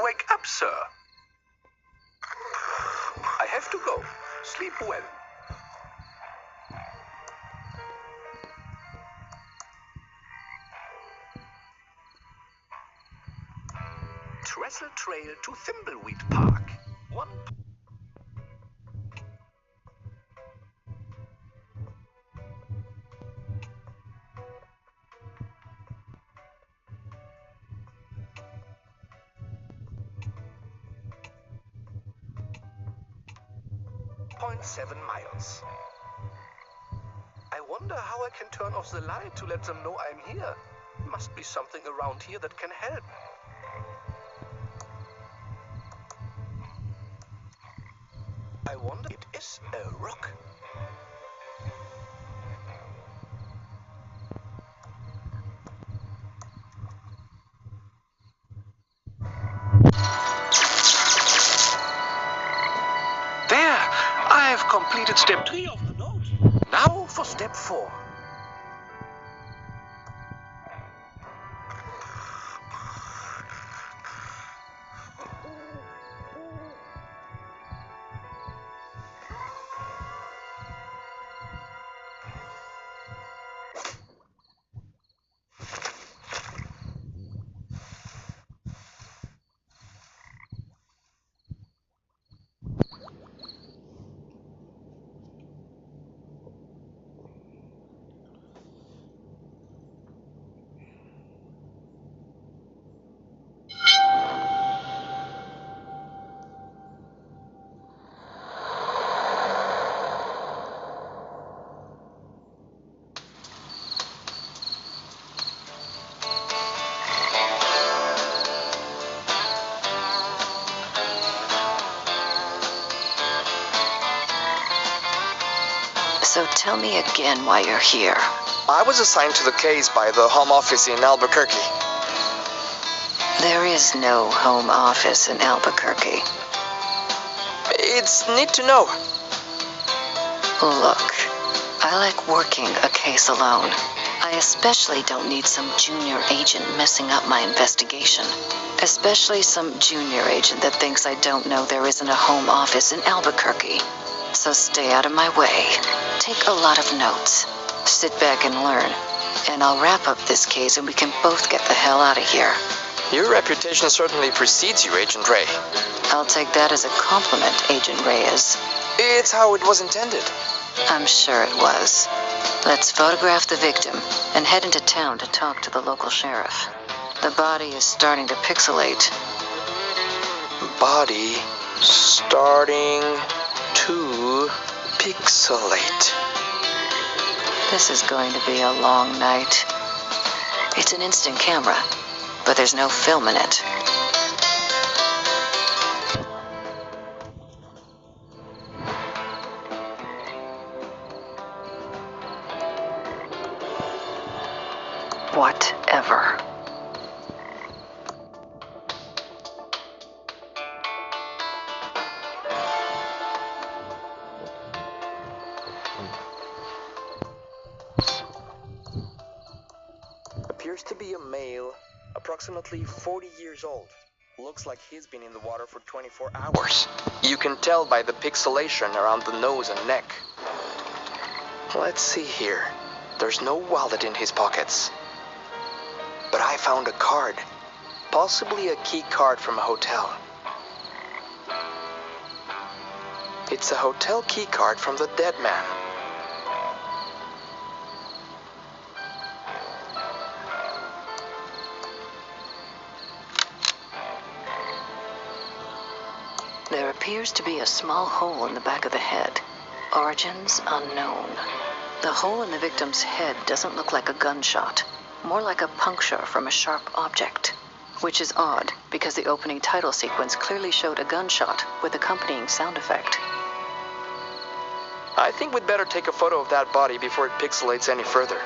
Wake up, sir. I have to go. Sleep well. Trestle Trail to Thimbleweed Park. 1.7 miles. I wonder how I can turn off the light to let them know I'm here. Must be something around here that can help. I wonder, it is a rock. There! I've completed step 3 of the note. Now for step 4. So tell me again why you're here. I was assigned to the case by the Home Office in Albuquerque. There is no home office in Albuquerque. It's neat to know. Look, I like working a case alone. I especially don't need some junior agent messing up my investigation. Especially some junior agent that thinks I don't know there isn't a home office in Albuquerque. So stay out of my way. Take a lot of notes. Sit back and learn. And I'll wrap up this case and we can both get the hell out of here. Your reputation certainly precedes you, Agent Ray. I'll take that as a compliment, Agent Reyes. It's how it was intended. I'm sure it was. Let's photograph the victim and head into town to talk to the local sheriff. The body is starting to pixelate. Body starting to pixelate. This is going to be a long night. It's an instant camera, but there's no film in it. Whatever. Appears to be a male, approximately 40 years old. Looks like he's been in the water for 24 hours. You can tell by the pixelation around the nose and neck. Let's see here. There's no wallet in his pockets. But I found a card. Possibly a key card from a hotel. It's a hotel key card from the dead man. There appears to be a small hole in the back of the head. Origins unknown. The hole in the victim's head doesn't look like a gunshot, more like a puncture from a sharp object. Which is odd, because the opening title sequence clearly showed a gunshot with accompanying sound effect. I think we'd better take a photo of that body before it pixelates any further.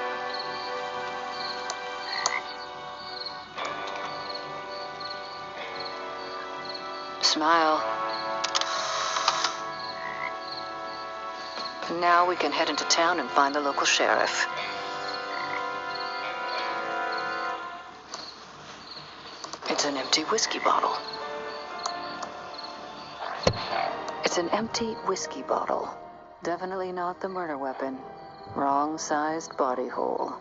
Smile. Now we can head into town and find the local sheriff. It's an empty whiskey bottle. It's an empty whiskey bottle. Definitely not the murder weapon. Wrong-sized body hole.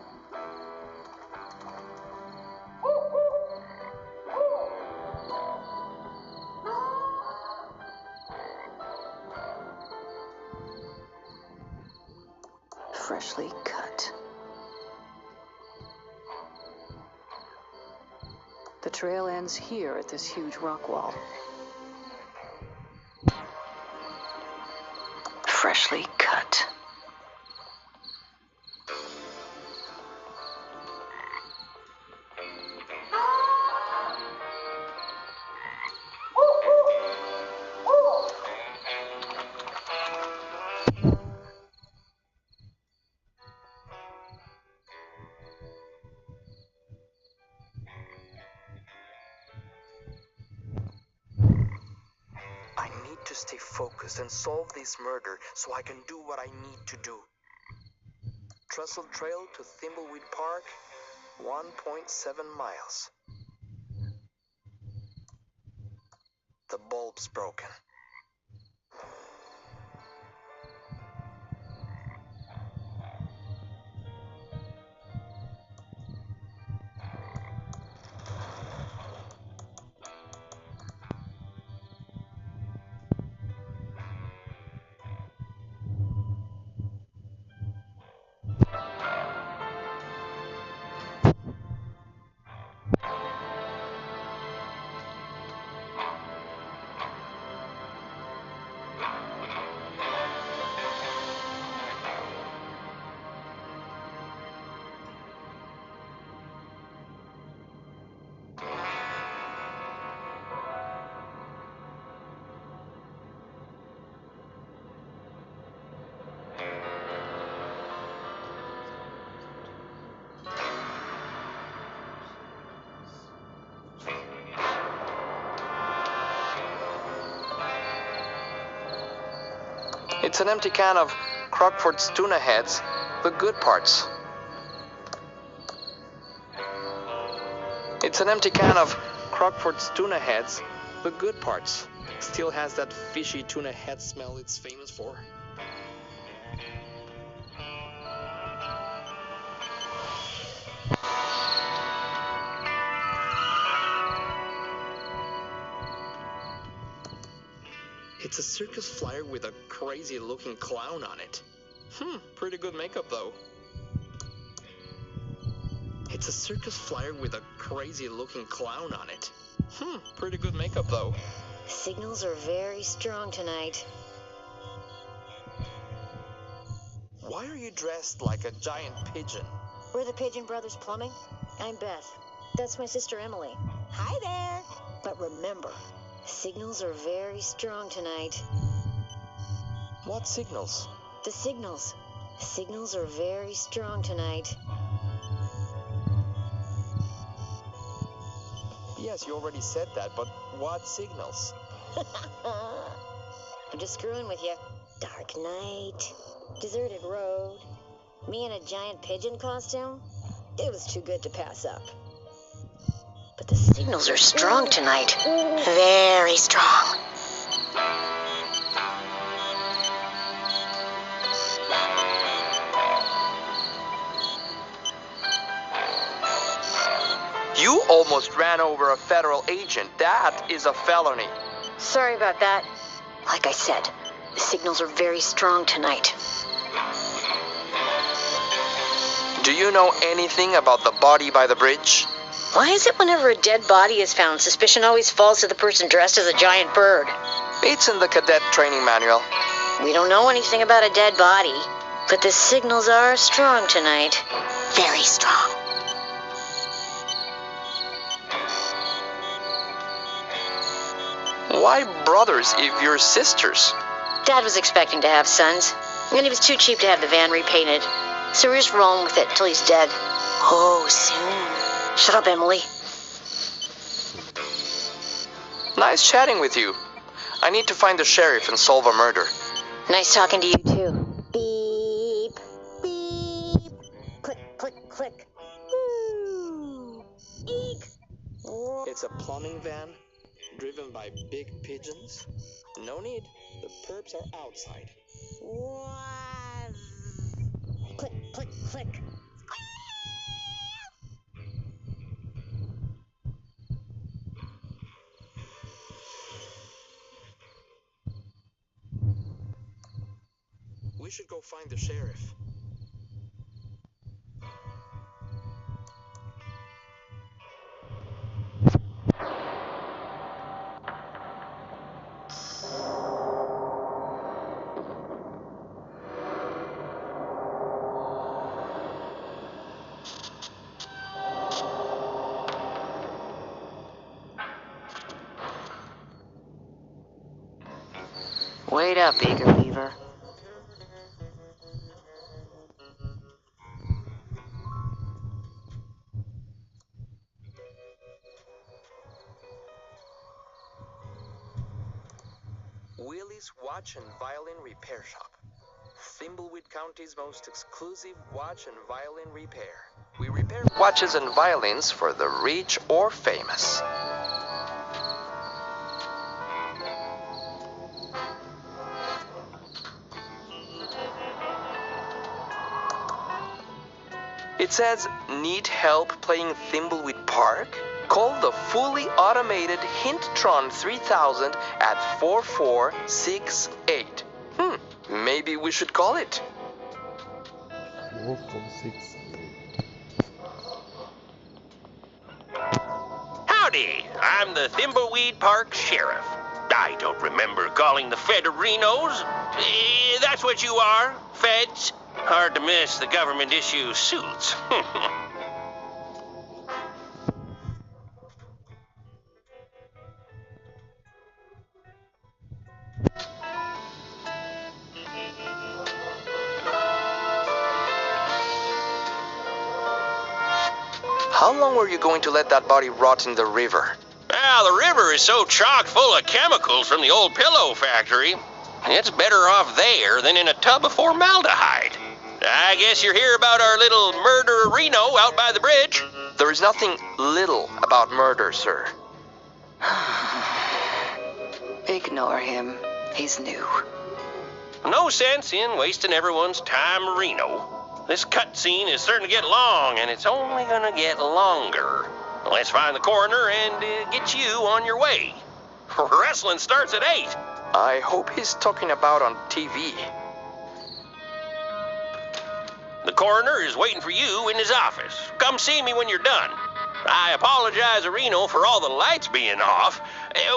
Freshly cut. The trail ends here at this huge rock wall. Freshly cut. I need to stay focused and solve this murder so I can do what I need to do. Trestle Trail to Thimbleweed Park, 1.7 miles. The bulb's broken. It's an empty can of Crockford's tuna heads, the good parts. It's an empty can of Crockford's tuna heads, the good parts. Still has that fishy tuna head smell it's famous for. It's a circus flyer with a crazy looking clown on it. Pretty good makeup though. It's a circus flyer with a crazy looking clown on it. Pretty good makeup though. Signals are very strong tonight. Why are you dressed like a giant pigeon? We're the Pigeon Brothers Plumbing. I'm Beth. That's my sister Emily. Hi there. But remember, signals are very strong tonight. What signals? The signals. Signals are very strong tonight. Yes, you already said that, but what signals? I'm just screwing with you. Dark night, deserted road, me in a giant pigeon costume. It was too good to pass up. But the signals are strong tonight. Very strong. You almost ran over a federal agent. That is a felony. Sorry about that. Like I said, the signals are very strong tonight. Do you know anything about the body by the bridge? Why is it whenever a dead body is found, suspicion always falls to the person dressed as a giant bird? It's in the cadet training manual. We don't know anything about a dead body, but the signals are strong tonight. Very strong. Why brothers if you're sisters? Dad was expecting to have sons. And he was too cheap to have the van repainted. So we're just rolling with it till he's dead. Oh, soon. Shut up, Emily. Nice chatting with you. I need to find the sheriff and solve a murder. Nice talking to you, too. Beep. Beep. Click, click, click. Woo. Eek. It's a plumbing van, driven by big pigeons. No need. The perps are outside. What? Click, click, click. We should go find the sheriff. Wait up, eager beaver. Willie's Watch and Violin Repair Shop. Thimbleweed County's most exclusive watch and violin repair. We repair watches and violins for the rich or famous. It says, need help playing Thimbleweed Park? Call the fully automated Hintron 3000 at 4468. Maybe we should call it. 4468. Howdy, I'm the Thimbleweed Park Sheriff. I don't remember calling the Federinos. That's what you are, feds. Hard to miss the government issue suits. How long were you going to let that body rot in the river? Well, the river is so chock full of chemicals from the old pillow factory. It's better off there than in a tub of formaldehyde. I guess you're here about our little murder-reno out by the bridge. There is nothing little about murder, sir. Ignore him. He's new. No sense in wasting everyone's time, Reno. This cutscene is starting to get long, and it's only gonna get longer. Let's find the coroner and get you on your way. Wrestling starts at 8. I hope he's talking about on TV. The coroner is waiting for you in his office. Come see me when you're done. I apologize, Reno, for all the lights being off.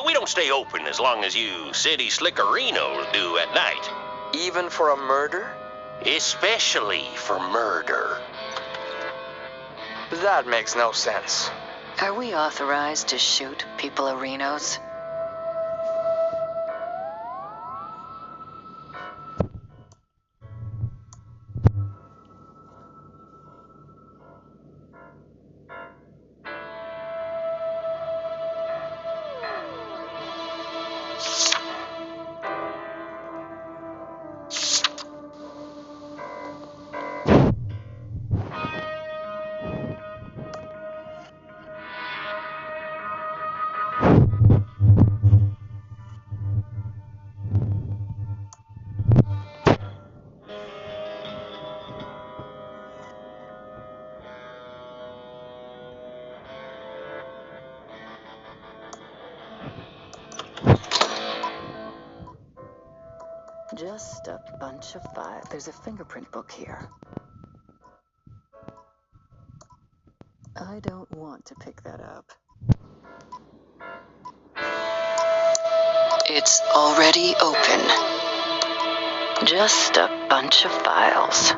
We don't stay open as long as you city slickerinos do at night. Even for a murder? Especially for murder. That makes no sense. Are we authorized to shoot people arenos? Just a bunch of files. There's a fingerprint book here. I don't want to pick that up. It's already open. Just a bunch of files.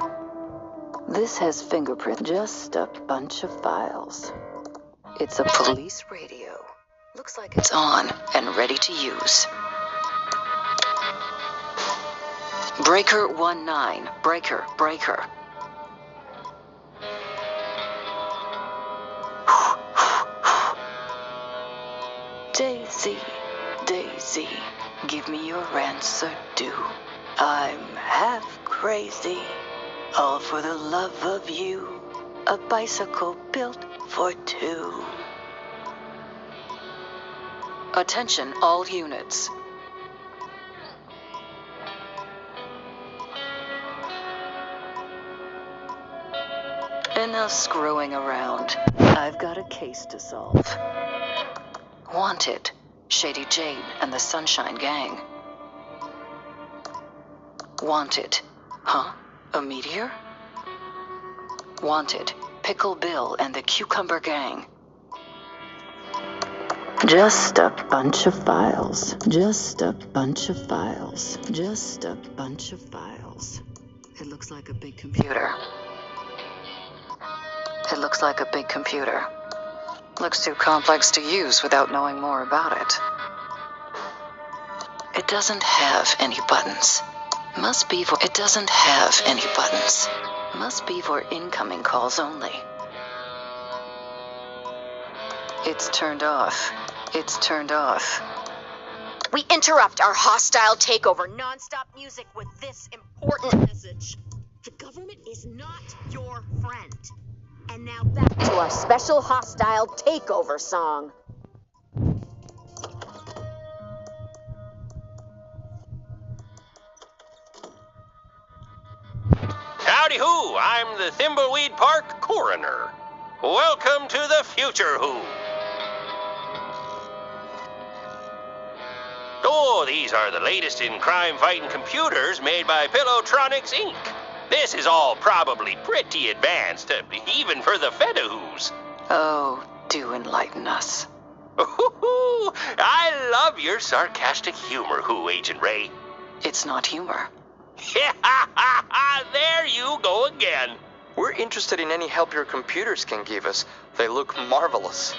This has fingerprint. Just a bunch of files. It's a police radio. Looks like it's on and ready to use. Breaker 19. Breaker, breaker. Daisy, Daisy, give me your answer due. I'm half crazy, all for the love of you. A bicycle built for two. Attention all units. Enough screwing around. I've got a case to solve. Wanted, Shady Jane and the Sunshine Gang. Wanted. Huh? A meteor? Wanted, Pickle Bill and the Cucumber Gang. Just a bunch of files. Just a bunch of files. Just a bunch of files. It looks like a big computer. It looks like a big computer. Looks too complex to use without knowing more about it. It doesn't have any buttons. Must be for... It doesn't have any buttons. Must be for incoming calls only. It's turned off. It's turned off. We interrupt our hostile takeover non-stop music with this important message. The government is not your friend. And now back to our special hostile takeover song. Howdy who, I'm the Thimbleweed Park coroner. Welcome to the future who. Oh, these are the latest in crime-fighting computers made by Pillowtronics, Inc. This is all probably pretty advanced, even for the Fedahoos. Oh, do enlighten us. Ooh, I love your sarcastic humor, Who, Agent Ray. It's not humor. There you go again. We're interested in any help your computers can give us. They look marvelous.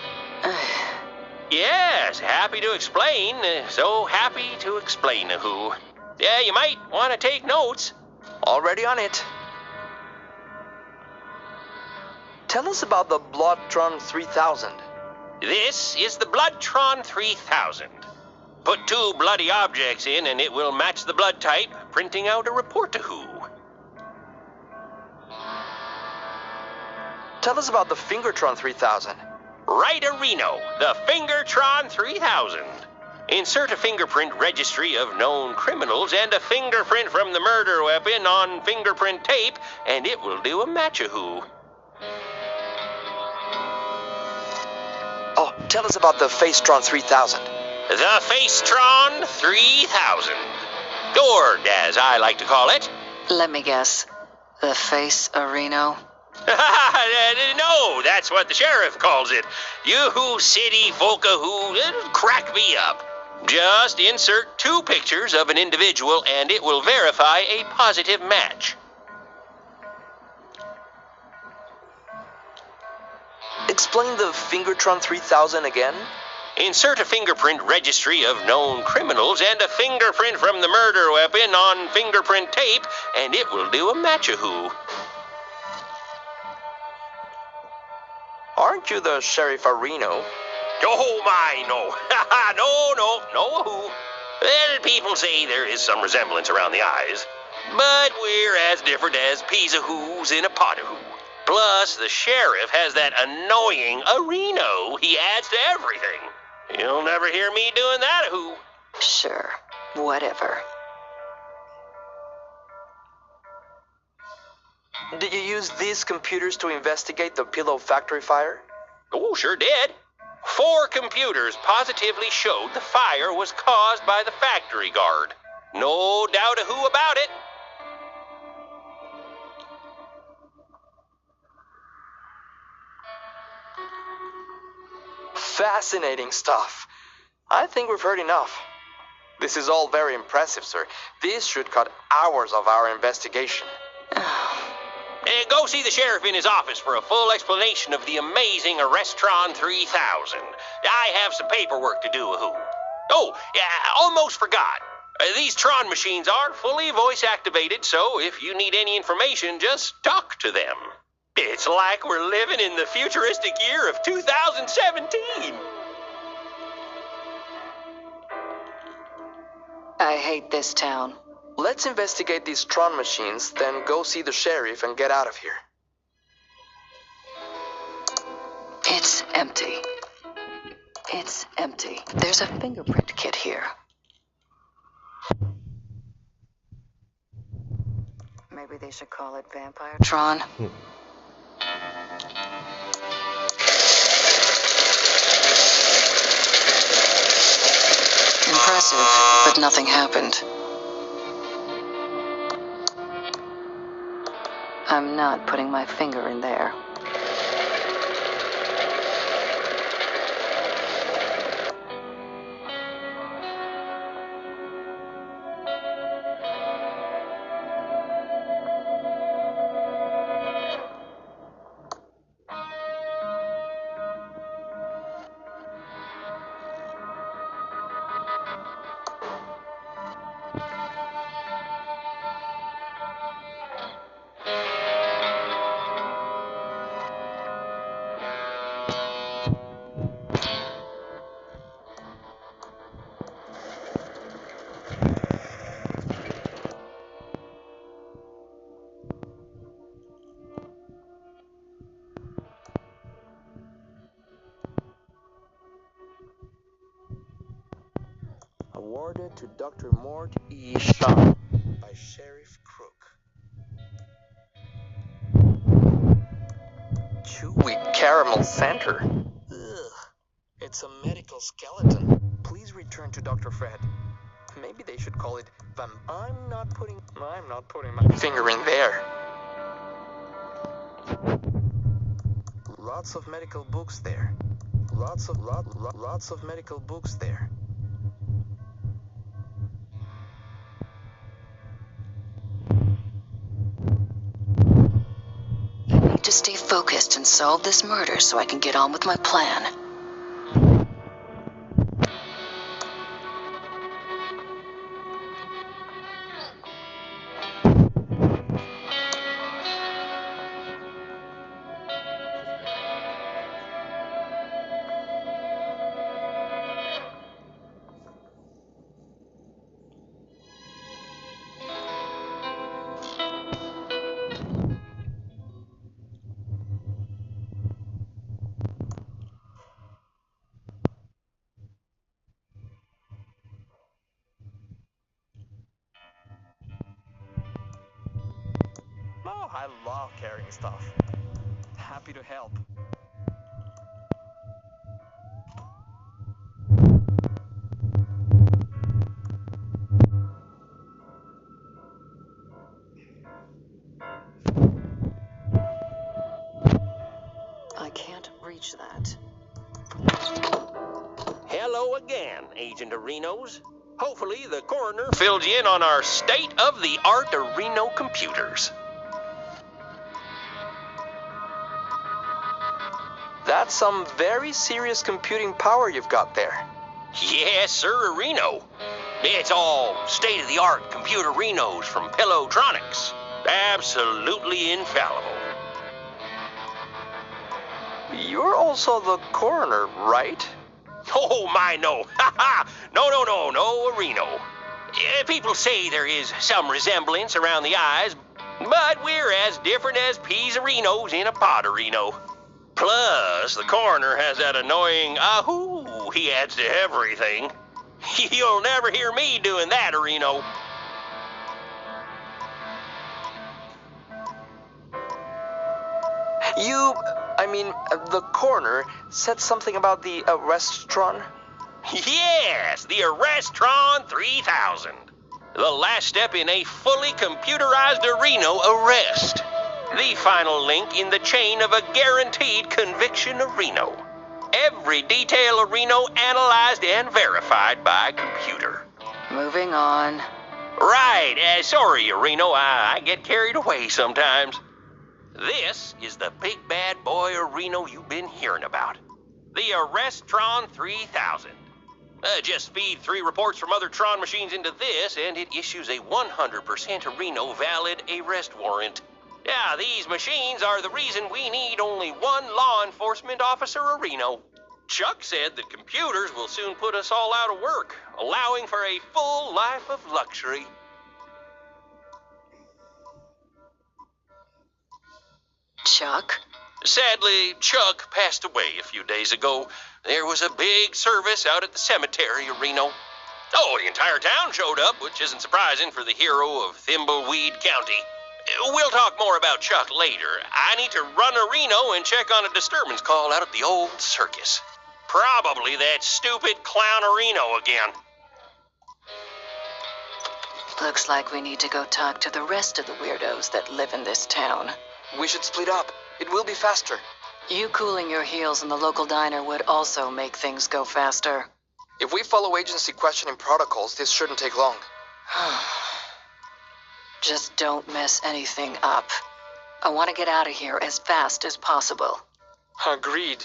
Yes, happy to explain. So happy to explain, Who. Yeah, you might want to take notes. Already on it. Tell us about the Bloodtron 3000. This is the Bloodtron 3000. Put 2 bloody objects in and it will match the blood type, printing out a report to Who. Tell us about the Fingertron 3000. Right, Reno, the Fingertron 3000. Insert a fingerprint registry of known criminals and a fingerprint from the murder weapon on fingerprint tape, and it will do a match-a-who. Oh, tell us about the Facetron 3000. The Facetron 3000. Or, as I like to call it. Let me guess. The face Reno? No, that's what the sheriff calls it. You city folka who crack me up. Just insert 2 pictures of an individual and it will verify a positive match. Explain the Fingertron 3000 again. Insert a fingerprint registry of known criminals and a fingerprint from the murder weapon on fingerprint tape and it will do a match-a-who. Aren't you the Sheriff Reno? Oh my, no. no, who. Well, people say there is some resemblance around the eyes. But we're as different as peas a who's in a pot of who. Plus, the sheriff has that annoying Reno he adds to everything. You'll never hear me doing that a who. Sure, whatever. Did you use these computers to investigate the Pillow Factory fire? Oh, sure did. 4 computers positively showed the fire was caused by the factory guard. No doubt a who about it. Fascinating stuff. I think we've heard enough. This is all very impressive, sir. This should cut hours of our investigation. Go see the sheriff in his office for a full explanation of the amazing Arrestron 3000. I have some paperwork to do, who. Oh, yeah, almost forgot. These Tron machines are fully voice activated, so if you need any information, just talk to them. It's like we're living in the futuristic year of 2017. I hate this town. Let's investigate these Tron machines, then go see the sheriff and get out of here. It's empty. It's empty. There's a fingerprint kit here. Maybe they should call it Vampire Tron. Impressive, but nothing happened. I'm not putting my finger in there. Awarded to Dr. Mort E. Shaw by Sheriff Crook. Chewy caramel center. Ugh, it's a medical skeleton. Please return to Dr. Fred. Maybe they should call it I'm not putting my finger in there. Lots of medical books there. Lots of medical books there. To stay focused and solve this murder so I can get on with my plan. Oh, I love carrying stuff. Happy to help. I can't reach that. Hello again, Agent Arenos. Hopefully the coroner filled you in on our state-of-the-art Areno computers. That's some very serious computing power you've got there. Yes, sir, Reno. It's all state-of-the-art computer Renos from Pilotronics. Absolutely infallible. You're also the coroner, right? Oh, my, no. Ha ha! No, Reno. People say there is some resemblance around the eyes, but we're as different as peas Renos in a pot Reno. Plus, the coroner has that annoying ahoo he adds to everything. You'll never hear me doing that, Reno. The coroner said something about the Arrestron? Yes, the Arrestron 3000. The last step in a fully computerized Reno arrest. The final link in the chain of a guaranteed conviction of Reno. Every detail of Reno analyzed and verified by computer. Moving on. Right, sorry, Reno, I get carried away sometimes. This is the big bad boy Reno you've been hearing about. The Arrestron 3000. Just feed 3 reports from other Tron machines into this, and it issues a 100% Reno valid arrest warrant. Yeah, these machines are the reason we need only 1 law enforcement officer a Reno. Chuck said that computers will soon put us all out of work, allowing for a full life of luxury. Chuck? Sadly, Chuck passed away a few days ago. There was a big service out at the cemetery of Reno. Oh, the entire town showed up, which isn't surprising for the hero of Thimbleweed County. We'll talk more about Chuck later. I need to run to Reno and check on a disturbance call out at the old circus. Probably that stupid clownerino again. Looks like we need to go talk to the rest of the weirdos that live in this town. We should split up. It will be faster. You cooling your heels in the local diner would also make things go faster. If we follow agency questioning protocols, this shouldn't take long. Just don't mess anything up. I want to get out of here as fast as possible. Agreed.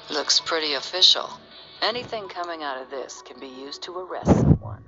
Looks pretty official. Anything coming out of this can be used to arrest someone.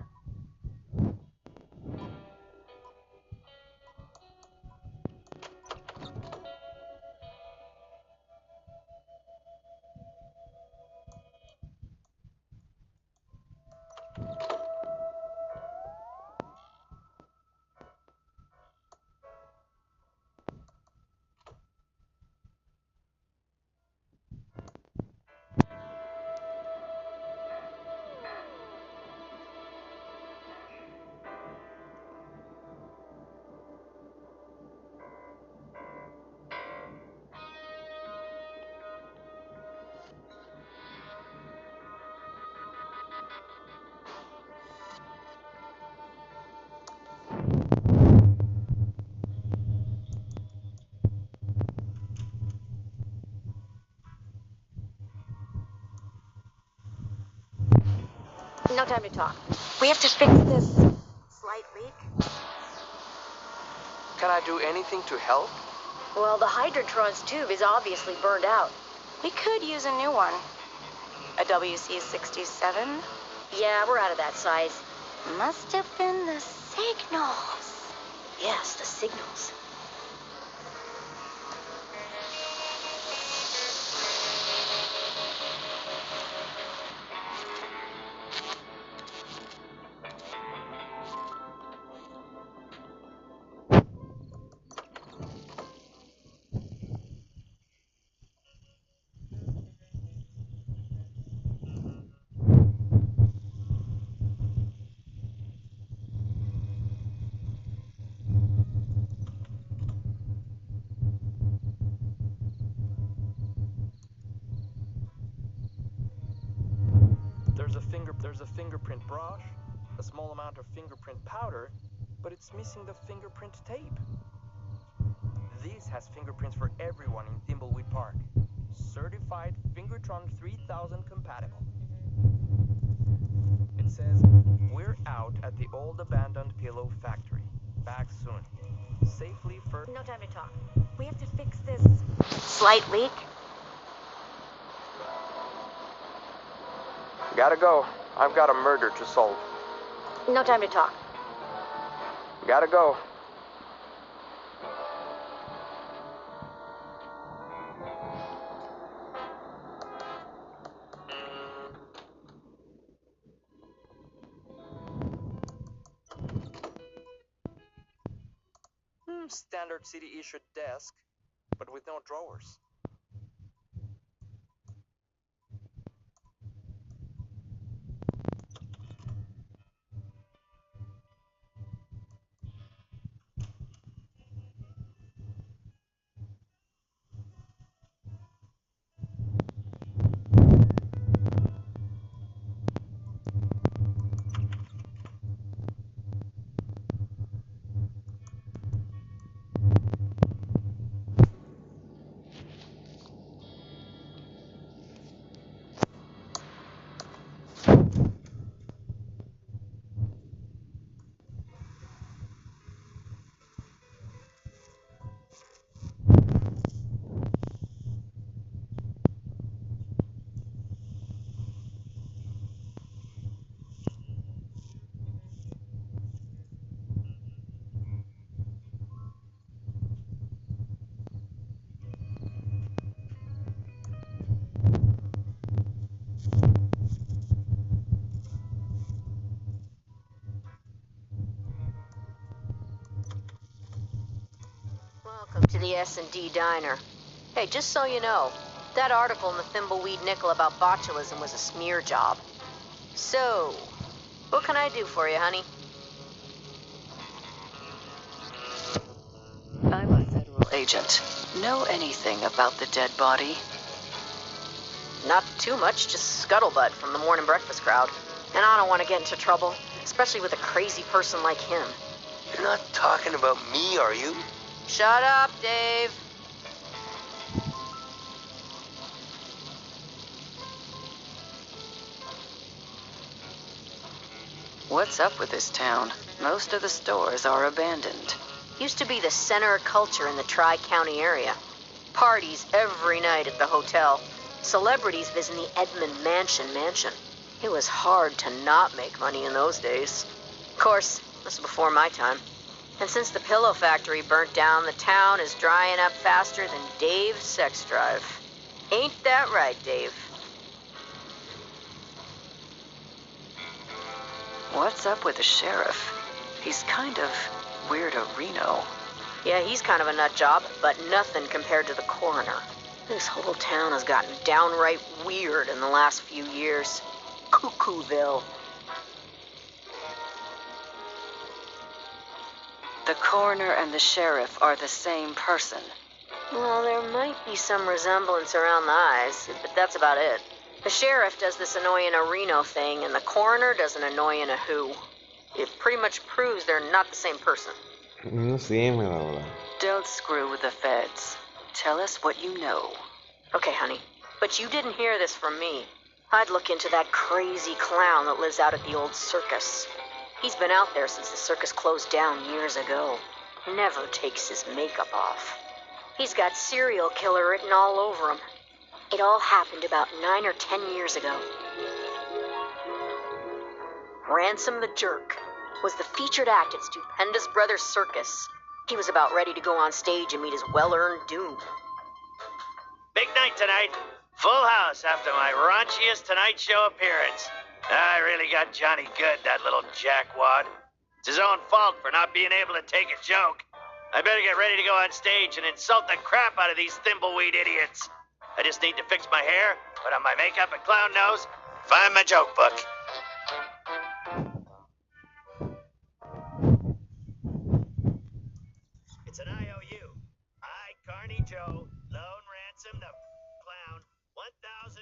No time to talk. We have to fix this slight leak. Can I do anything to help? Well, the Hydrotron's tube is obviously burned out. We could use a new one. A WC-67? Yeah, we're out of that size. Must have been the signals. Yes, the signals. There's a fingerprint brush, a small amount of fingerprint powder, but it's missing the fingerprint tape. This has fingerprints for everyone in Thimbleweed Park. Certified Fingertron 3000 compatible. It says, "We're out at the old abandoned pillow factory. Back soon. Safely for..." No time to talk. We have to fix this Slight leak? Gotta go. I've got a murder to solve. No time to talk. Gotta go. Standard city-issued desk, but with no drawers. Welcome to the S&D Diner. Hey, just so you know, that article in the Thimbleweed Nickel about botulism was a smear job. So, what can I do for you, honey? I'm a federal agent. Know anything about the dead body? Not too much, just scuttlebutt from the morning breakfast crowd. And I don't want to get into trouble, especially with a crazy person like him. You're not talking about me, are you? Shut up, Dave. What's up with this town? Most of the stores are abandoned. Used to be the center of culture in the Tri-County area. Parties every night at the hotel. Celebrities visiting the Edmund mansion. It was hard to not make money in those days. Of course, this was before my time. And since the pillow factory burnt down, the town is drying up faster than Dave's sex drive. Ain't that right, Dave? What's up with the sheriff? He's kind of weirdo-reno. Yeah, he's kind of a nut job, but nothing compared to the coroner. This whole town has gotten downright weird in the last few years. Cuckooville. The coroner and the sheriff are the same person. Well, there might be some resemblance around the eyes, but that's about it. The sheriff does this annoying a Reno thing, and the coroner does an annoying a who. It pretty much proves they're not the same person. No sé, me da bola. Don't screw with the feds. Tell us what you know. Okay, honey, but you didn't hear this from me. I'd look into that crazy clown that lives out at the old circus. He's been out there since the circus closed down years ago. Never takes his makeup off. He's got serial killer written all over him. It all happened about 9 or 10 years ago. Ransom the Jerk was the featured act at Stupendous Brothers Circus. He was about ready to go on stage and meet his well-earned doom. Big night tonight. Full house after my raunchiest Tonight Show appearance. I really got Johnny good, that little jackwad. It's his own fault for not being able to take a joke. I better get ready to go on stage and insult the crap out of these thimbleweed idiots. I just need to fix my hair, put on my makeup and clown nose, find my joke book. It's an IOU. I, Carney Joe, loan Ransom the clown $1,000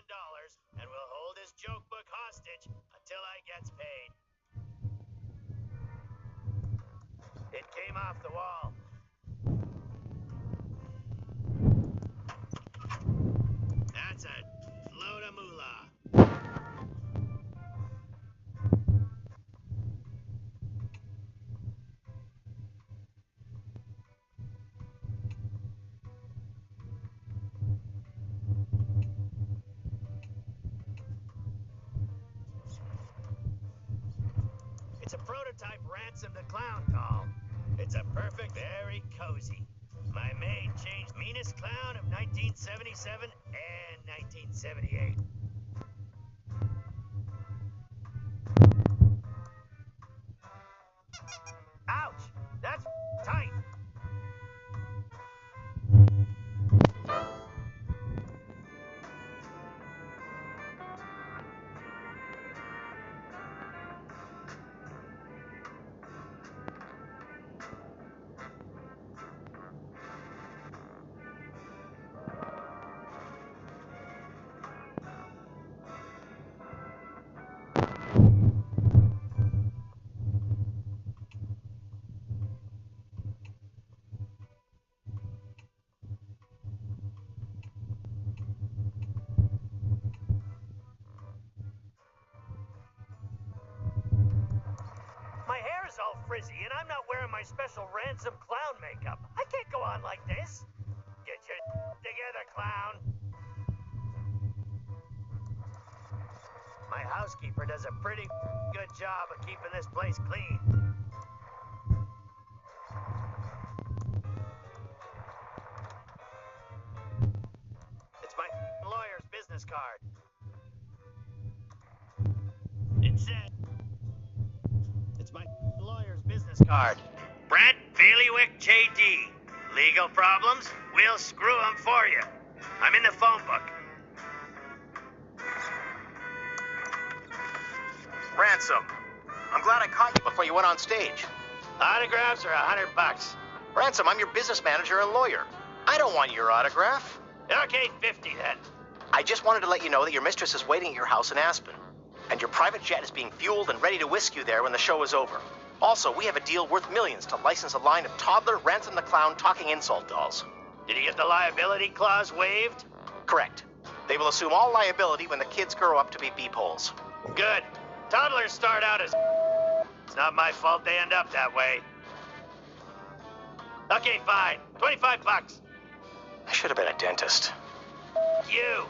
and will hold his joke book hostage until I gets paid. It came off the wall. That's a load of moolah. It's a prototype Ransom the Clown doll. It's a perfect, very cozy. My maid changed meanest clown of 1977 and 1978. Ouch! That's tight. My hair is all frizzy, and I'm not wearing my special Ransom clown makeup. I can't go on like this. Get your together, clown. My housekeeper does a pretty good job of keeping this place clean. It's my lawyer's business card. It said... It's my lawyer's business card. Brent Bailiwick, J.D., Legal problems? We'll screw them for you. I'm in the phone book. Ransom, I'm glad I caught you before you went on stage. Autographs are $100. Ransom, I'm your business manager and lawyer. I don't want your autograph. Okay, 50 then. I just wanted to let you know that your mistress is waiting at your house in Aspen, and your private jet is being fueled and ready to whisk you there when the show is over. Also, we have a deal worth millions to license a line of toddler Ransom the Clown talking insult dolls. Did you get the liability clause waived? Correct. They will assume all liability when the kids grow up to be beep-holes. Good. Toddlers start out as... It's not my fault they end up that way. Okay, fine. $25. I should have been a dentist. You.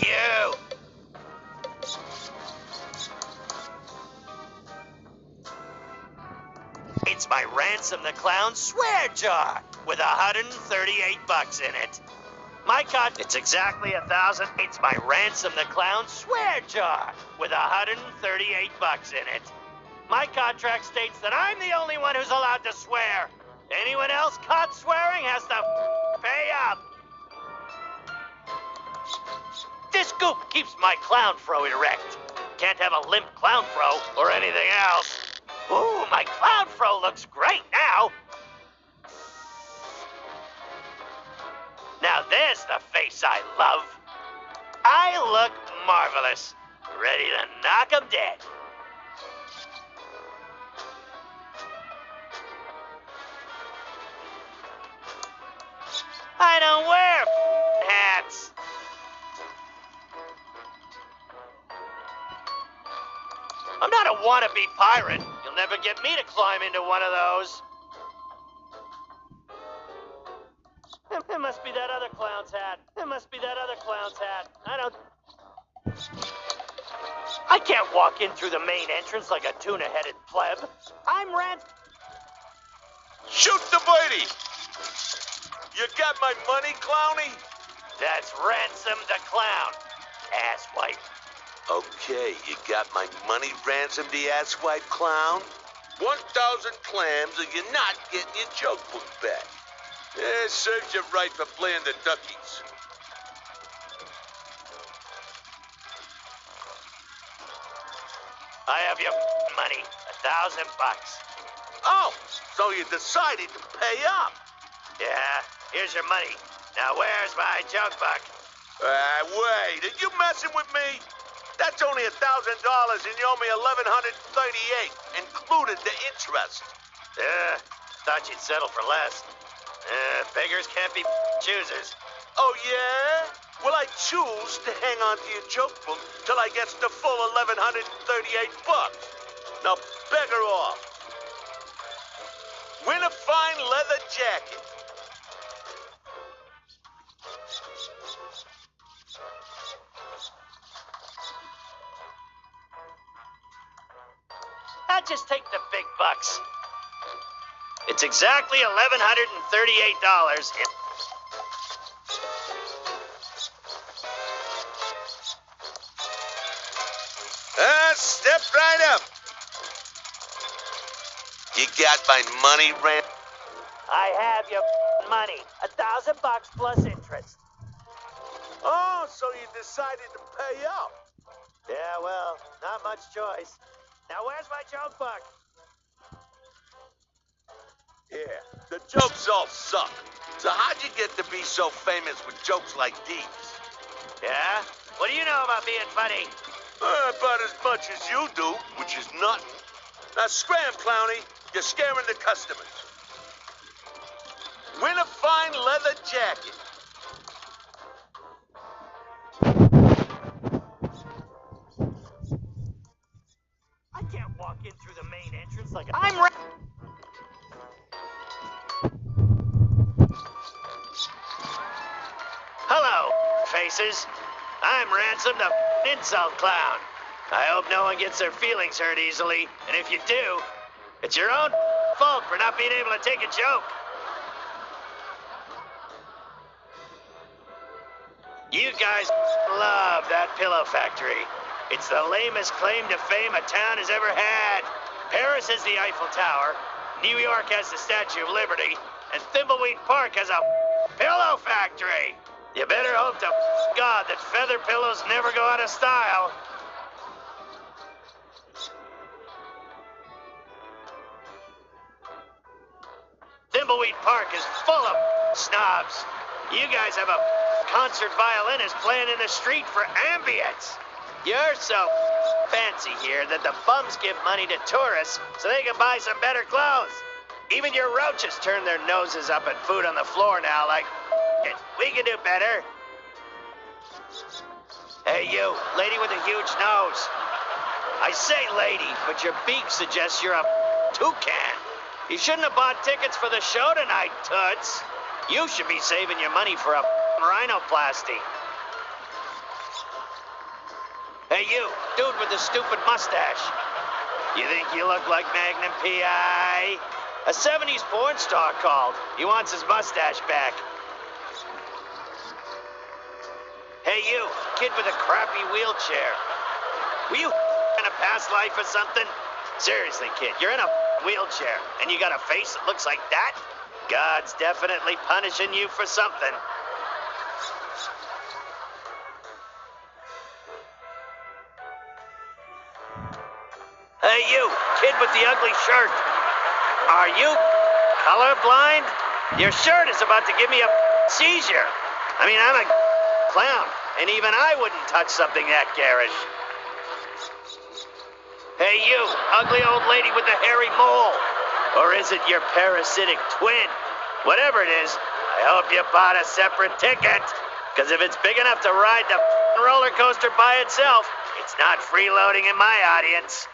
You! It's my Ransom the Clown swear jar with $138 in it. My cut, it's exactly 1,000. It's my Ransom the Clown swear jar with $138 in it. My contract states that I'm the only one who's allowed to swear. Anyone else caught swearing has to pay up. This goop keeps my clown fro erect. Can't have a limp clown fro or anything else. Ooh, my clown fro looks great now. Now there's the face I love. I look marvelous. Ready to knock 'em dead. I don't wear hats. I'm not a wannabe pirate. You'll never get me to climb into one of those. It must be that other clown's hat. It must be that other clown's hat. I can't walk in through the main entrance like a tuna-headed pleb. I'm Shoot the birdie! You got my money, Clowny? That's Ransom the Clown, asswipe. Okay, you got my money, Ransom the asswipe clown? 1,000 clams or you're not getting your joke book back. Serves you right for playing the duckies. I have your money, $1,000. Oh, so you decided to pay up. Yeah, here's your money. Now where's my joke book? Wait, are you messing with me? That's only $1,000 and you owe me $1,138, included the interest. Thought you'd settle for less. Beggars can't be choosers. Oh, yeah? Well, I choose to hang on to your joke book till I gets the full $1,138. Now, beggar off. Win a fine leather jacket. I'll just take the big bucks. It's exactly $1,138. Step right up. You got my money, Rand? I have your money. $1,000 plus interest. Oh, so you decided to pay up. Yeah, well, not much choice. Now, where's my joke book? Yeah, the jokes all suck. So how'd you get to be so famous with jokes like these? Yeah? What do you know about being funny? About as much as you do, which is nothing. Now scram, Clowny. You're scaring the customers. Win a fine leather jacket. I can't walk in through the main entrance like Hello, faces. I'm Ransom the insult clown. I hope no one gets their feelings hurt easily, and if you do, it's your own fault for not being able to take a joke. You guys love that pillow factory. It's the lamest claim to fame a town has ever had. Paris has the Eiffel Tower, New York has the Statue of Liberty, and Thimbleweed Park has a pillow factory. You better hope to God that feather pillows never go out of style. Thimbleweed Park is full of snobs. You guys have a concert violinist playing in the street for ambience. You're so fancy here that the bums give money to tourists so they can buy some better clothes. Even your roaches turn their noses up at food on the floor now like, we can do better. Hey, you, lady with a huge nose. I say lady, but your beak suggests you're a toucan. You shouldn't have bought tickets for the show tonight, Toots. You should be saving your money for a rhinoplasty. Hey, you, dude with the stupid mustache. You think you look like Magnum P.I.? A 70s porn star called. He wants his mustache back. Hey, you, kid with a crappy wheelchair. Were you in a past life or something? Seriously, kid, you're in a wheelchair, and you got a face that looks like that? God's definitely punishing you for something. Hey, you, kid with the ugly shirt. Are you colorblind? Your shirt is about to give me a seizure. I mean, I'm a clown, and even I wouldn't touch something that garish. Hey, you, ugly old lady with the hairy mole. Or is it your parasitic twin? Whatever it is, I hope you bought a separate ticket. Because if it's big enough to ride the roller coaster by itself, it's not freeloading in my audience.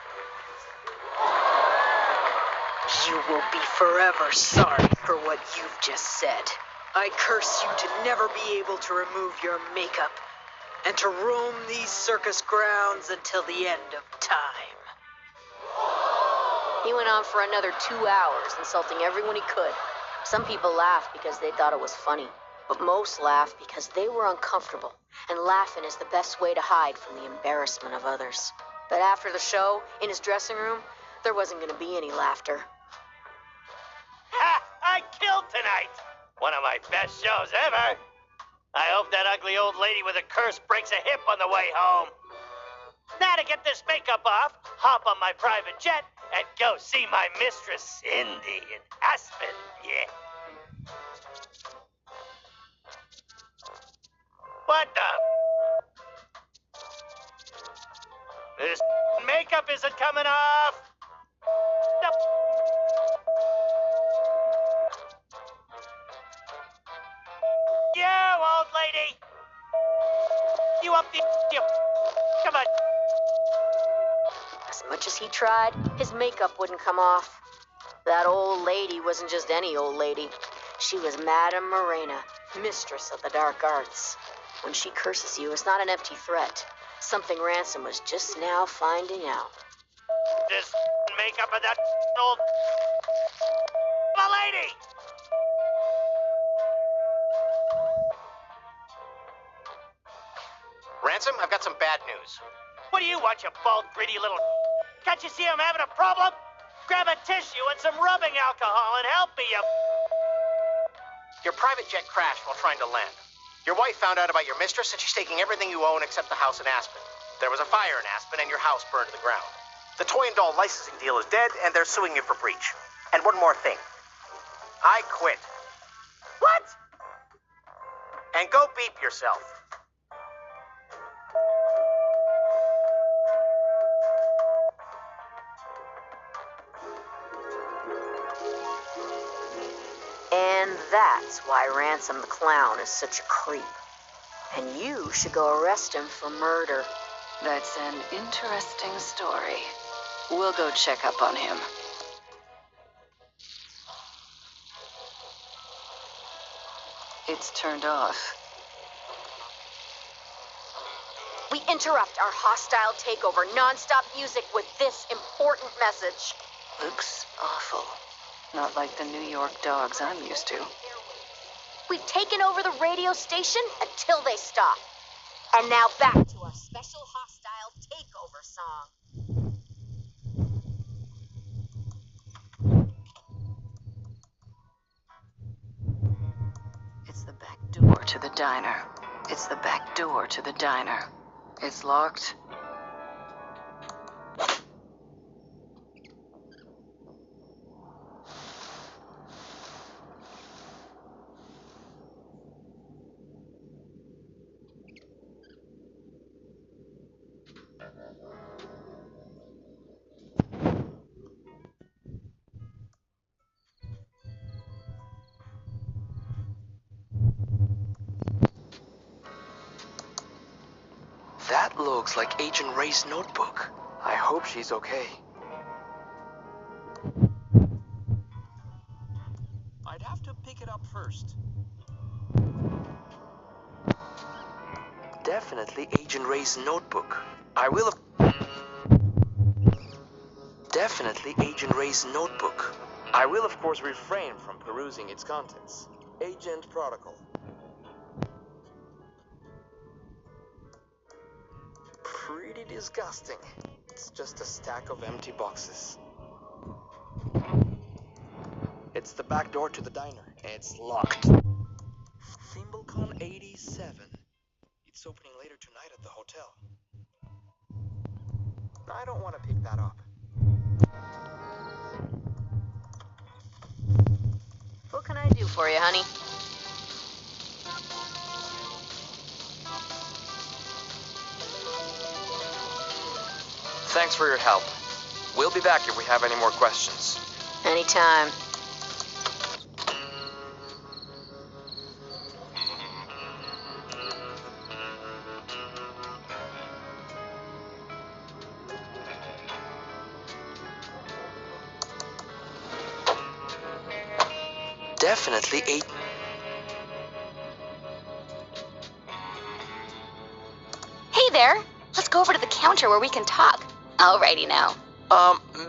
You will be forever sorry for what you've just said. I curse you to never be able to remove your makeup and to roam these circus grounds until the end of time. He went on for another 2 hours, insulting everyone he could. Some people laughed because they thought it was funny, but most laughed because they were uncomfortable, and laughing is the best way to hide from the embarrassment of others. But after the show, in his dressing room, there wasn't going to be any laughter. Ha! I killed tonight! One of my best shows ever! I hope that ugly old lady with a curse breaks a hip on the way home. Now to get this makeup off, hop on my private jet and go see my mistress Cindy in Aspen, yeah. What the? This makeup isn't coming off. You, old lady. You up the... Come on. As much as he tried, his makeup wouldn't come off. That old lady wasn't just any old lady. She was Madame Morena, mistress of the dark arts. When she curses you, it's not an empty threat. Something Ransom was just now finding out. This makeup of that old... lady! Ransom, I've got some bad news. What do you want, you bald, gritty little... Can't you see I'm having a problem? Grab a tissue and some rubbing alcohol and help me, you... Your private jet crashed while trying to land. Your wife found out about your mistress, and she's taking everything you own except the house in Aspen. There was a fire in Aspen, and your house burned to the ground. The toy and doll licensing deal is dead, and they're suing you for breach. And one more thing. I quit. What? And go beep yourself. And that's why Ransom the Clown is such a creep. And you should go arrest him for murder. That's an interesting story. We'll go check up on him. It's turned off. We interrupt our hostile takeover non-stop music with this important message. Looks awful. Not like the New York dogs I'm used to. We've taken over the radio station until they stop. And now back to our special hostile takeover song. It's the back door to the diner. It's the back door to the diner. It's locked. That looks like Agent Ray's notebook. I hope she's okay. I'd have to pick it up first. Definitely Agent Ray's notebook. Definitely Agent Ray's notebook. I will, of course, refrain from perusing its contents. Agent Protocol. Pretty disgusting. It's just a stack of empty boxes. It's the back door to the diner. It's locked. Thimblecon 87. It's opening later tonight at the hotel. I don't want to pick that up. What can I do for you, honey? Thanks for your help. We'll be back if we have any more questions. Anytime. Definitely a... Hey there! Let's go over to the counter where we can talk. Alrighty now.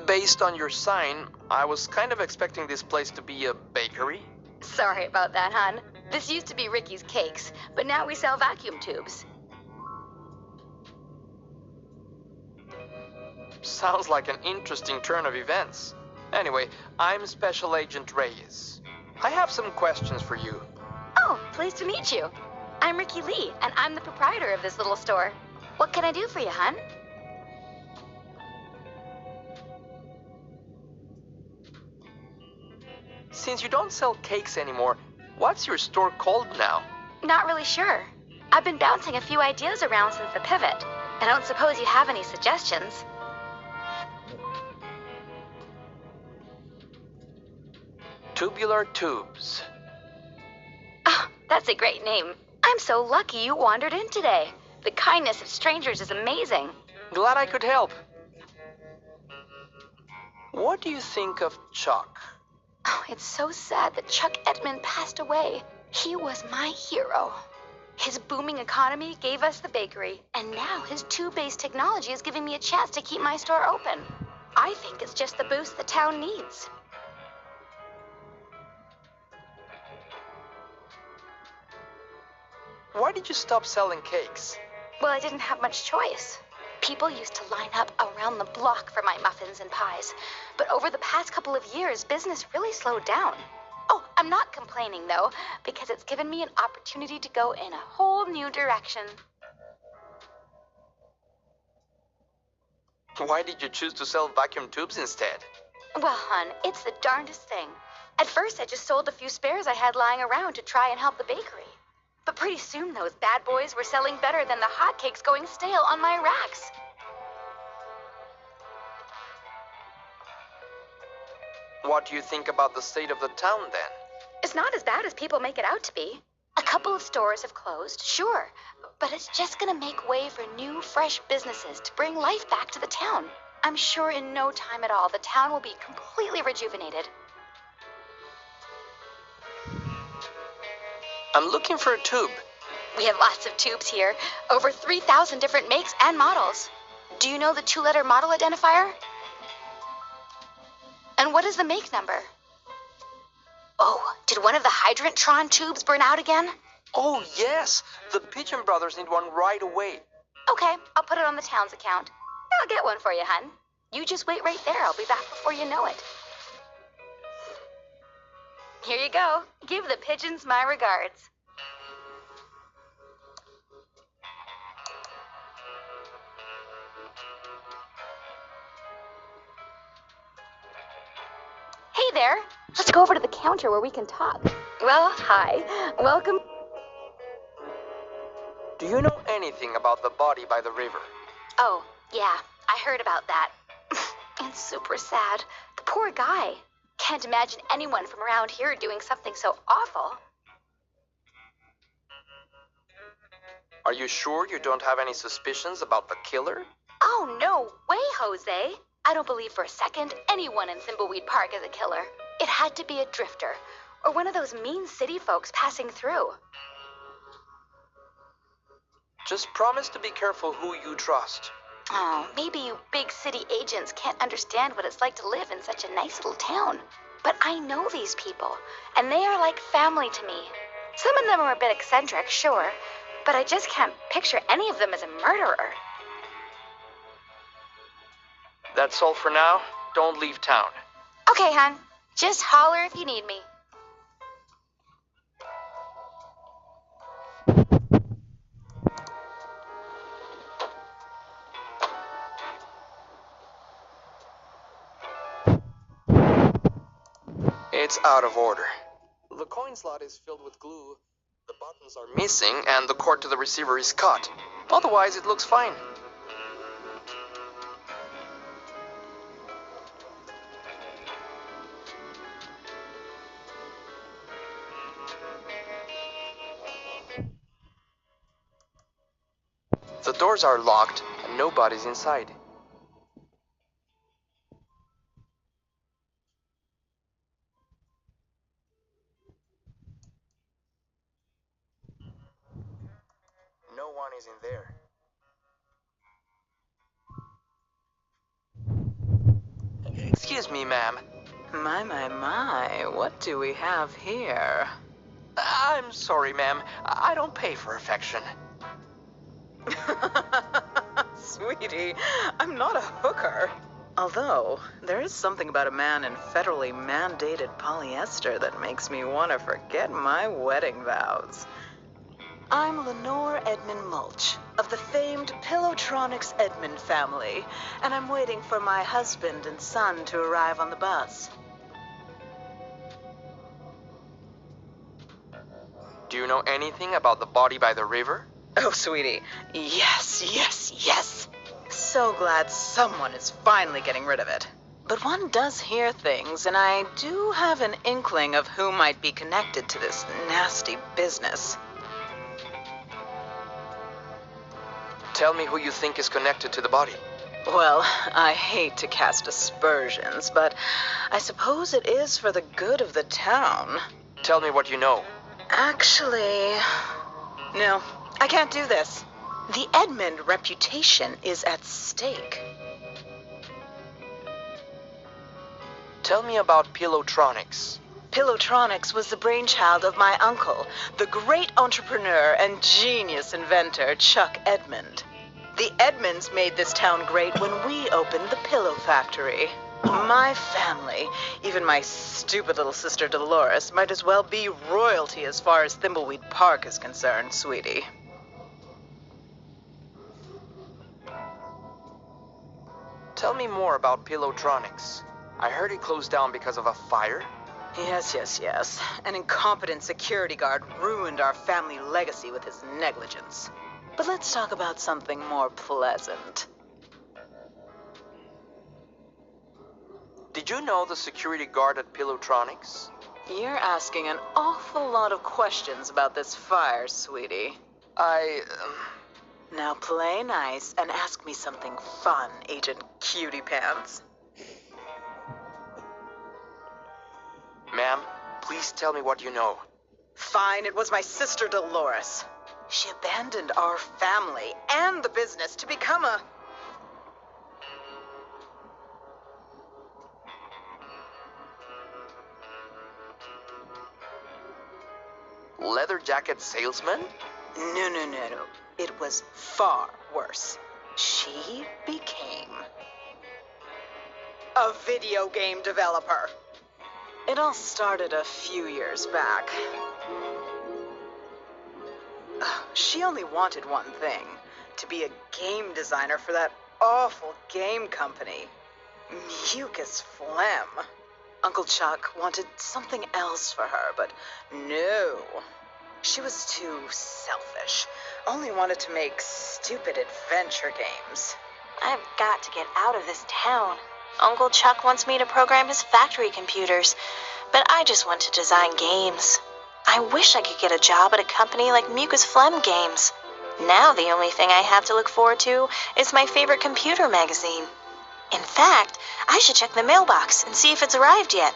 Based on your sign, I was kind of expecting this place to be a bakery. Sorry about that, hon. This used to be Ricky's Cakes, but now we sell vacuum tubes. Sounds like an interesting turn of events. Anyway, I'm Special Agent Reyes. I have some questions for you. Oh, pleased to meet you. I'm Ricky Lee, and I'm the proprietor of this little store. What can I do for you, hon? Since you don't sell cakes anymore, what's your store called now? Not really sure. I've been bouncing a few ideas around since the pivot. I don't suppose you have any suggestions. Tubular Tubes. Oh, that's a great name. I'm so lucky you wandered in today. The kindness of strangers is amazing. Glad I could help. What do you think of Chuck? Oh, it's so sad that Chuck Edmund passed away. He was my hero. His booming economy gave us the bakery, and now his tube-based technology is giving me a chance to keep my store open. I think it's just the boost the town needs. Why did you stop selling cakes? Well, I didn't have much choice. People used to line up around the block for my muffins and pies. But over the past couple of years, business really slowed down. Oh, I'm not complaining, though, because it's given me an opportunity to go in a whole new direction. Why did you choose to sell vacuum tubes instead? Well, hon, it's the darndest thing. At first, I just sold a few spares I had lying around to try and help the bakery. But pretty soon, those bad boys were selling better than the hotcakes going stale on my racks. What do you think about the state of the town, then? It's not as bad as people make it out to be. A couple of stores have closed, sure, but it's just gonna make way for new, fresh businesses to bring life back to the town. I'm sure in no time at all, the town will be completely rejuvenated. I'm looking for a tube. We have lots of tubes here, over 3,000 different makes and models. Do you know the 2-letter model identifier? And what is the make number? Oh, did one of the Hydrantron tubes burn out again? Oh, yes! The Pigeon Brothers need one right away. Okay, I'll put it on the town's account. I'll get one for you, hun. You just wait right there. I'll be back before you know it. Here you go. Give the pigeons my regards. Hey there. Let's go over to the counter where we can talk. Well, hi. Welcome. Do you know anything about the body by the river? Oh, yeah. I heard about that. It's super sad. The poor guy. Can't imagine anyone from around here doing something so awful. Are you sure you don't have any suspicions about the killer? Oh, no way, Jose. I don't believe for a second anyone in Thimbleweed Park is a killer. It had to be a drifter, or one of those mean city folks passing through. Just promise to be careful who you trust. Oh, maybe you big city agents can't understand what it's like to live in such a nice little town. But I know these people, and they are like family to me. Some of them are a bit eccentric, sure, but I just can't picture any of them as a murderer. That's all for now. Don't leave town. Okay, hon. Just holler if you need me. It's out of order. The coin slot is filled with glue, the buttons are missing, and the cord to the receiver is cut. Otherwise, it looks fine. The doors are locked, and nobody's inside. No one is in there. Excuse me, ma'am. My, what do we have here? I'm sorry, ma'am. I don't pay for affection. Sweetie, I'm not a hooker. Although, there is something about a man in federally mandated polyester that makes me want to forget my wedding vows. I'm Lenore Edmund Mulch, of the famed Pillowtronics Edmund family, and I'm waiting for my husband and son to arrive on the bus. Do you know anything about the body by the river? Oh, sweetie, yes. So glad someone is finally getting rid of it. But one does hear things, and I do have an inkling of who might be connected to this nasty business. Tell me who you think is connected to the body. Well, I hate to cast aspersions, but I suppose it is for the good of the town. Tell me what you know. Actually, no, I can't do this. The Edmund reputation is at stake. Tell me about Pillowtronics. Pillowtronics was the brainchild of my uncle, the great entrepreneur and genius inventor Chuck Edmund. The Edmunds made this town great when we opened the Pillow Factory. My family, even my stupid little sister Dolores, might as well be royalty as far as Thimbleweed Park is concerned, sweetie. Tell me more about Pillowtronics. I heard it closed down because of a fire. Yes. An incompetent security guard ruined our family legacy with his negligence. But let's talk about something more pleasant. Did you know the security guard at Pillowtronics? You're asking an awful lot of questions about this fire, sweetie. Now play nice and ask me something fun, Agent Cutie Pants. Ma'am, please tell me what you know. Fine, it was my sister Dolores. She abandoned our family and the business to become a... Leather jacket salesman? No. It was far worse. She became a video game developer. It all started a few years back. She only wanted one thing, to be a game designer for that awful game company. Mucus Phlegm. Uncle Chuck wanted something else for her, but no. She was too selfish. Only wanted to make stupid adventure games. I've got to get out of this town. Uncle Chuck wants me to program his factory computers, but I just want to design games. I wish I could get a job at a company like Mucus Phlegm Games. Now the only thing I have to look forward to is my favorite computer magazine. In fact, I should check the mailbox and see if it's arrived yet.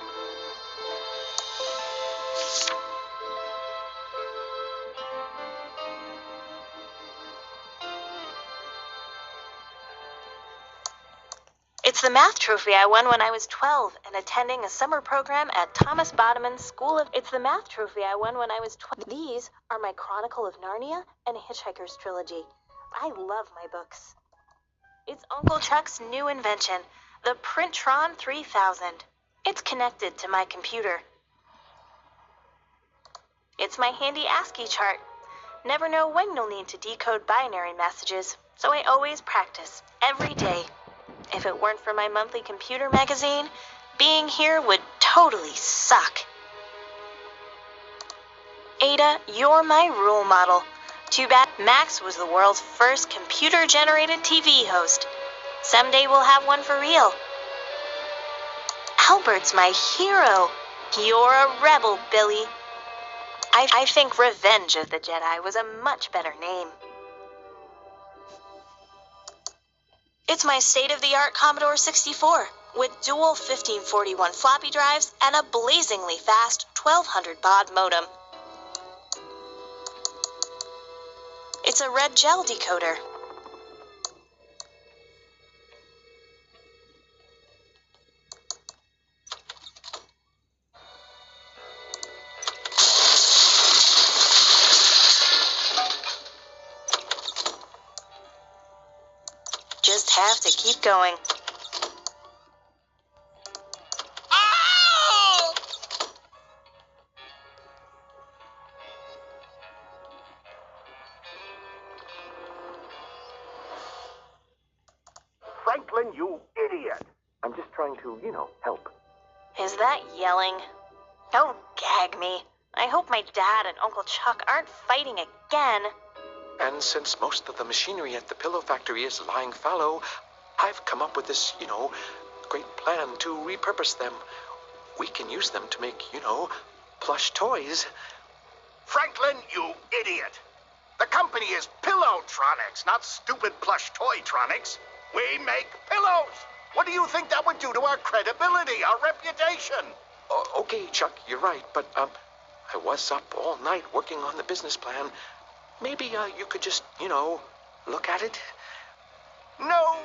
It's the math trophy I won when I was 12 and attending a summer program at Thomas Bodeman's School of... It's the math trophy I won when I was 12. These are my Chronicle of Narnia and Hitchhiker's Trilogy. I love my books. It's Uncle Chuck's new invention, the Printron 3000. It's connected to my computer. It's my handy ASCII chart. Never know when you'll need to decode binary messages, so I always practice, every day. If it weren't for my monthly computer magazine, being here would totally suck. Ada, you're my role model. Too bad Max was the world's first computer-generated TV host. Someday we'll have one for real. Albert's my hero. You're a rebel, Billy. I think Revenge of the Jedi was a much better name. It's my state-of-the-art Commodore 64 with dual 1541 floppy drives and a blazingly fast 1200 baud modem. It's a red gel decoder. Just have to keep going. Oh! Franklin, you idiot! I'm just trying to, help. Is that yelling? Don't gag me. I hope my dad and Uncle Chuck aren't fighting again. And since most of the machinery at the pillow factory is lying fallow, I've come up with this, great plan to repurpose them. We can use them to make, plush toys. Franklin, you idiot! The company is Pillowtronics, not stupid plush toytronics. We make pillows! What do you think that would do to our credibility, our reputation? Okay, Chuck, you're right, but, I was up all night working on the business plan. Maybe, you could just, look at it? No!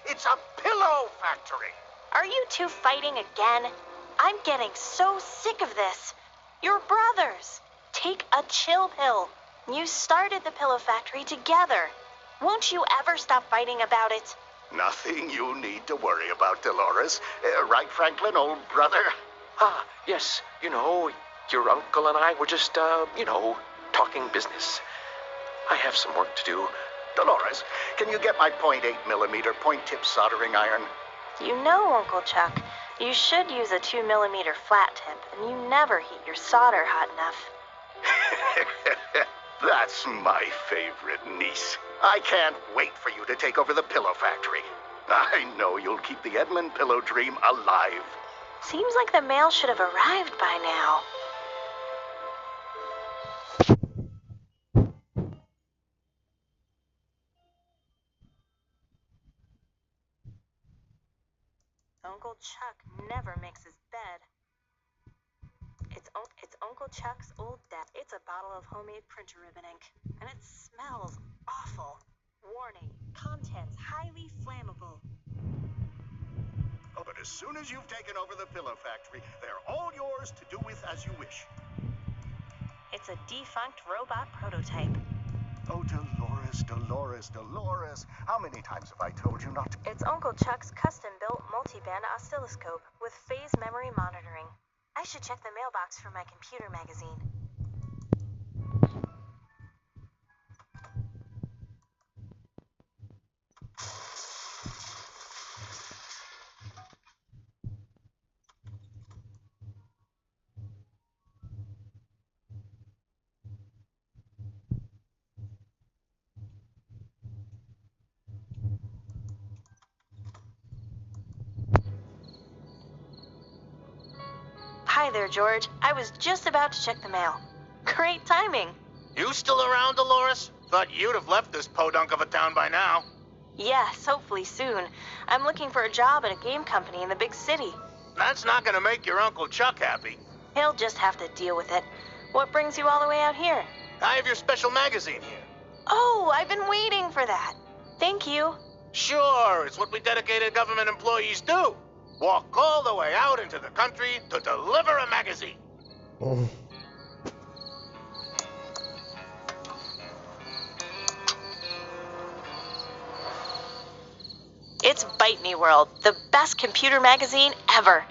It's a pillow factory! Are you two fighting again? I'm getting so sick of this. You're brothers. Take a chill pill. You started the pillow factory together. Won't you ever stop fighting about it? Nothing you need to worry about, Dolores. Right, Franklin, old brother? Ah, yes, your uncle and I were just, talking business. I have some work to do. Dolores, can you get my .8mm point-tip soldering iron? You know, Uncle Chuck, you should use a 2mm flat tip, and you never heat your solder hot enough. That's my favorite niece. I can't wait for you to take over the pillow factory. I know you'll keep the Edmund pillow dream alive. Seems like the mail should have arrived by now. Uncle Chuck never makes his bed. It's It's Uncle Chuck's old desk. It's a bottle of homemade printer ribbon ink, and it smells awful. Warning, contents highly flammable. Oh, but as soon as you've taken over the pillow factory, they're all yours to do with as you wish. It's a defunct robot prototype. Oh, Dolores, Dolores, Dolores. How many times have I told you not to... It's Uncle Chuck's custom-built multi-band oscilloscope with phase memory monitoring. I should check the mailbox for my computer magazine. Hi there, George. I was just about to check the mail. Great timing. You still around, Dolores? Thought you'd have left this podunk of a town by now. Yes, hopefully soon. I'm looking for a job at a game company in the big city. That's not gonna make your Uncle Chuck happy. He'll just have to deal with it. What brings you all the way out here? I have your special magazine here. Oh, I've been waiting for that. Thank you. Sure, it's what we dedicated government employees do. Walk all the way out into the country to deliver a magazine. It's Bite Me World, the best computer magazine ever.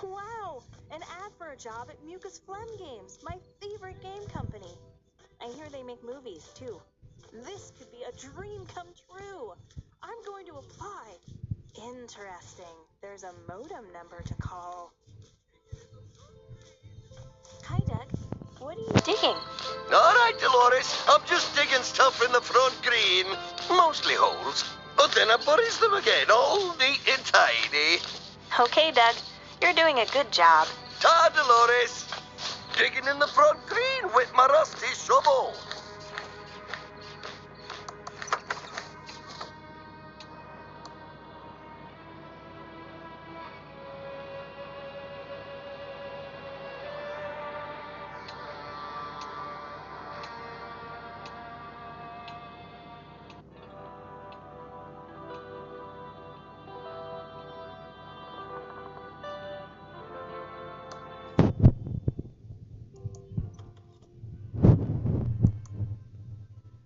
Wow, an ad for a job at Mucus Phlegm Games, my favorite game company. I hear they make movies, too. This could be a dream come true. I'm going to apply. Interesting. There's a modem number to call. Hi, Doug. What are you digging? All right, Dolores. I'm just digging stuff in the front green. Mostly holes. But then I buries them again, all neat and tidy. Okay, Doug. You're doing a good job. Ta, Dolores. Digging in the front green with my rusty shovel.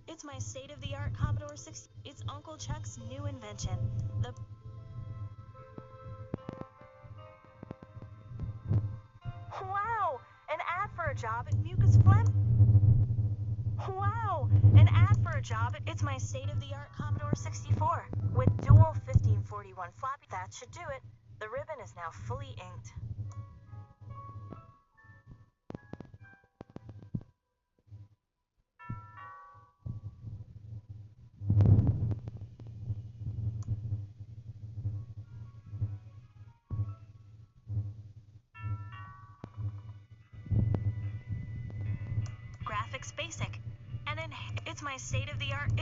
It's my state-of-the-art Commodore 60. It's Uncle Chuck's new invention. The... Wow! An ad for a job at Mucus Phlegm... Wow! An ad for a job at... It's my state-of-the-art Commodore 64 with dual 1541 floppy. That should do it. The ribbon is now fully inked. Graphics basic. And it's my state-of-the-art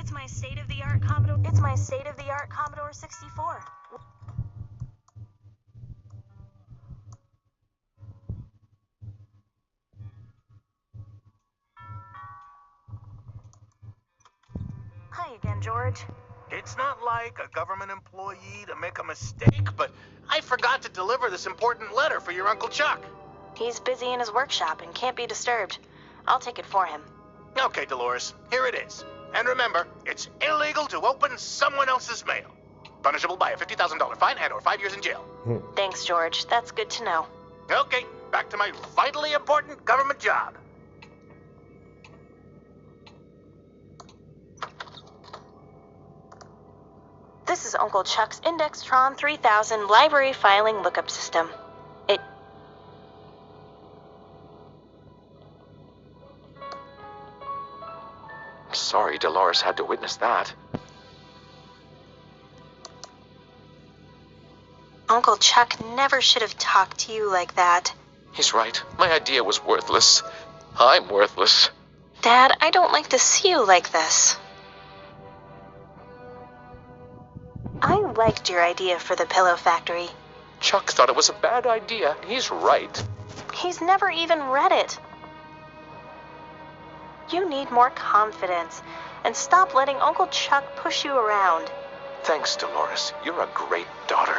Commodore 64. Hi again, George. It's not like a government employee to make a mistake, but I forgot to deliver this important letter for your Uncle Chuck. He's busy in his workshop and can't be disturbed. I'll take it for him. Okay, Dolores, here it is. And remember, it's illegal to open someone else's mail. Punishable by a $50,000 fine and or 5 years in jail. Thanks, George. That's good to know. Okay, back to my vitally important government job. This is Uncle Chuck's Indextron 3000 library filing lookup system. Sorry Dolores had to witness that. Uncle Chuck never should have talked to you like that. He's right. My idea was worthless. I'm worthless. Dad, I don't like to see you like this. I liked your idea for the pillow factory. Chuck thought it was a bad idea. He's right. He's never even read it. You need more confidence, and stop letting Uncle Chuck push you around. Thanks, Dolores. You're a great daughter.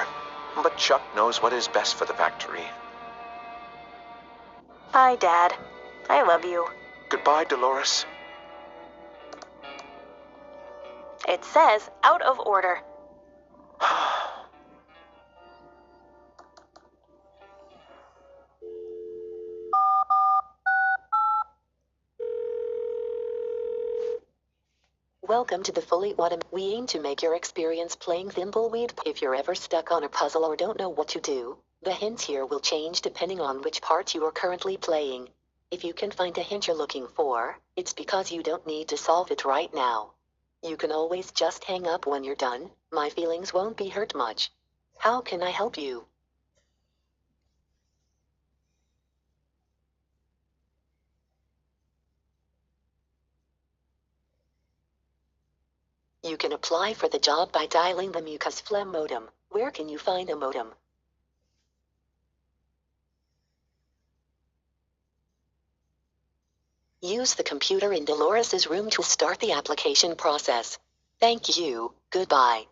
But Chuck knows what is best for the factory. Bye, Dad. I love you. Goodbye, Dolores. It says out of order. Welcome to the fully automated. We aim to make your experience playing Thimbleweed. If you're ever stuck on a puzzle or don't know what to do, the hints here will change depending on which part you are currently playing. If you can find a hint you're looking for, it's because you don't need to solve it right now. You can always just hang up when you're done. My feelings won't be hurt much. How can I help you? You can apply for the job by dialing the mucus phlegm modem. Where can you find a modem? Use the computer in Dolores's room to start the application process. Thank you. Goodbye.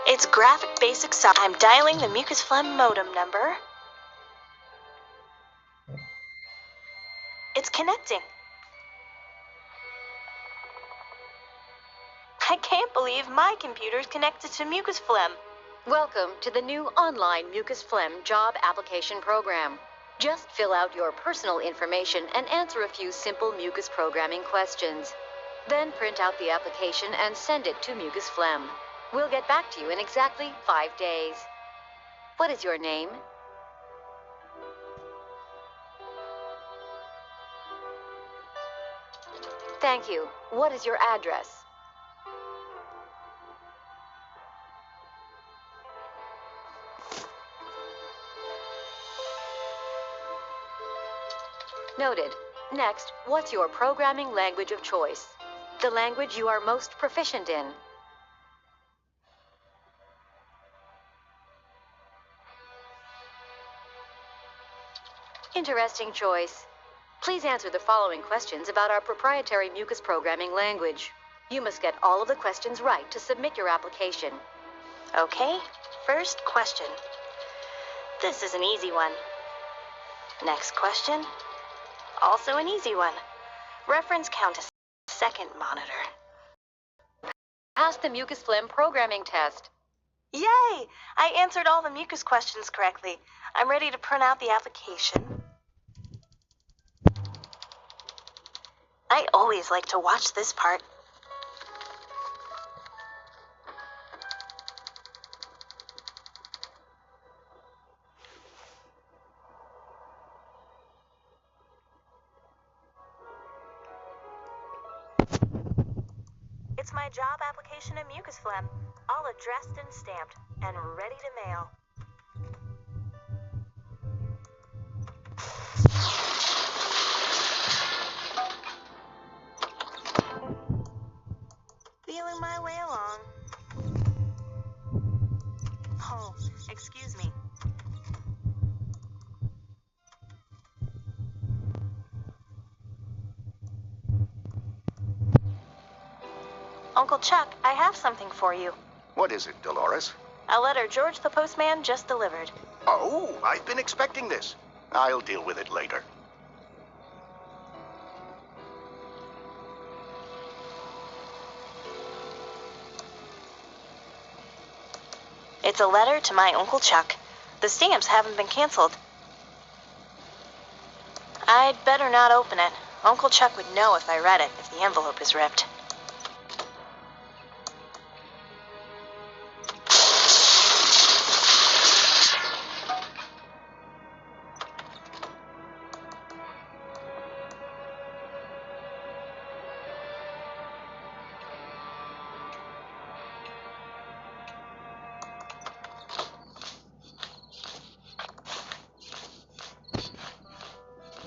It's graphic basic science. I'm dialing the mucus phlegm modem number. It's connecting. I can't believe my computer's connected to mucus phlegm. Welcome to the new online mucus phlegm job application program. Just fill out your personal information and answer a few simple mucus programming questions. Then print out the application and send it to mucus phlegm. We'll get back to you in exactly 5 days. What is your name? Thank you. What is your address? Noted. Next, what's your programming language of choice? The language you are most proficient in. Interesting choice. Please answer the following questions about our proprietary mucus programming language. You must get all of the questions right to submit your application. Okay, first question. This is an easy one. Next question. Also an easy one. Reference count to second monitor. Pass the mucus phlegm programming test. Yay! I answered all the mucus questions correctly. I'm ready to print out the application. I always like to watch this part. It's my job application in mucus phlegm, all addressed and stamped, and ready to mail. Feeling my way along. Oh, excuse me. Uncle Chuck, I have something for you. What is it, Dolores? A letter George the postman just delivered. Oh, I've been expecting this. I'll deal with it later. It's a letter to my Uncle Chuck. The stamps haven't been canceled. I'd better not open it. Uncle Chuck would know if I read it if the envelope is ripped.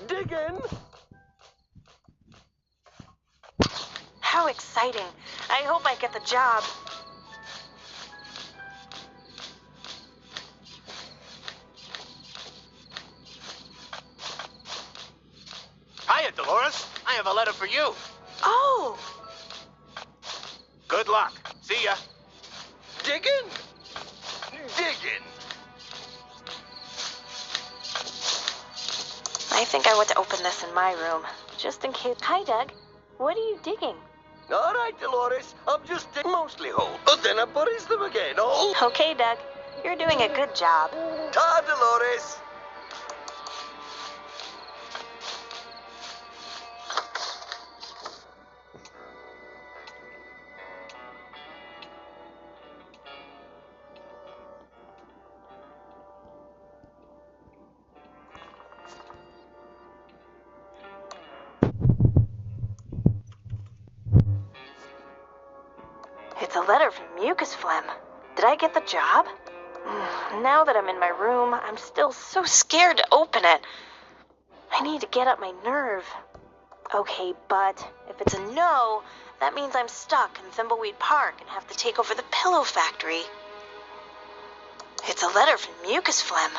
Digging. How exciting. I hope I get the job. Hiya, Dolores. I have a letter for you. Oh! Good luck. See ya. Digging. Digging. I think I want to open this in my room, just in case. Hi, Doug. What are you digging? All right, Dolores. I'm just digging mostly holes. But then I buries them again. All. Okay, Doug. You're doing a good job. Ta, Dolores. It's a letter from Mucus Phlegm. Did I get the job? Now that I'm in my room, I'm still so scared to open it. I need to get up my nerve. Okay, but if it's a no, that means I'm stuck in Thimbleweed Park and have to take over the pillow factory. It's a letter from Mucus Phlegm.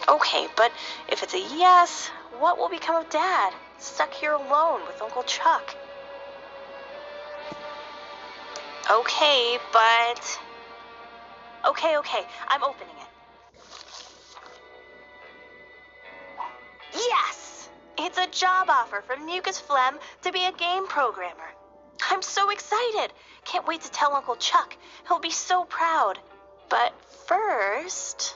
Okay, but if it's a yes, what will become of Dad? Stuck here alone with Uncle Chuck. Okay, but... Okay, I'm opening it. Yes! It's a job offer from Mucus Phlegm to be a game programmer. I'm so excited. Can't wait to tell Uncle Chuck. He'll be so proud. But first...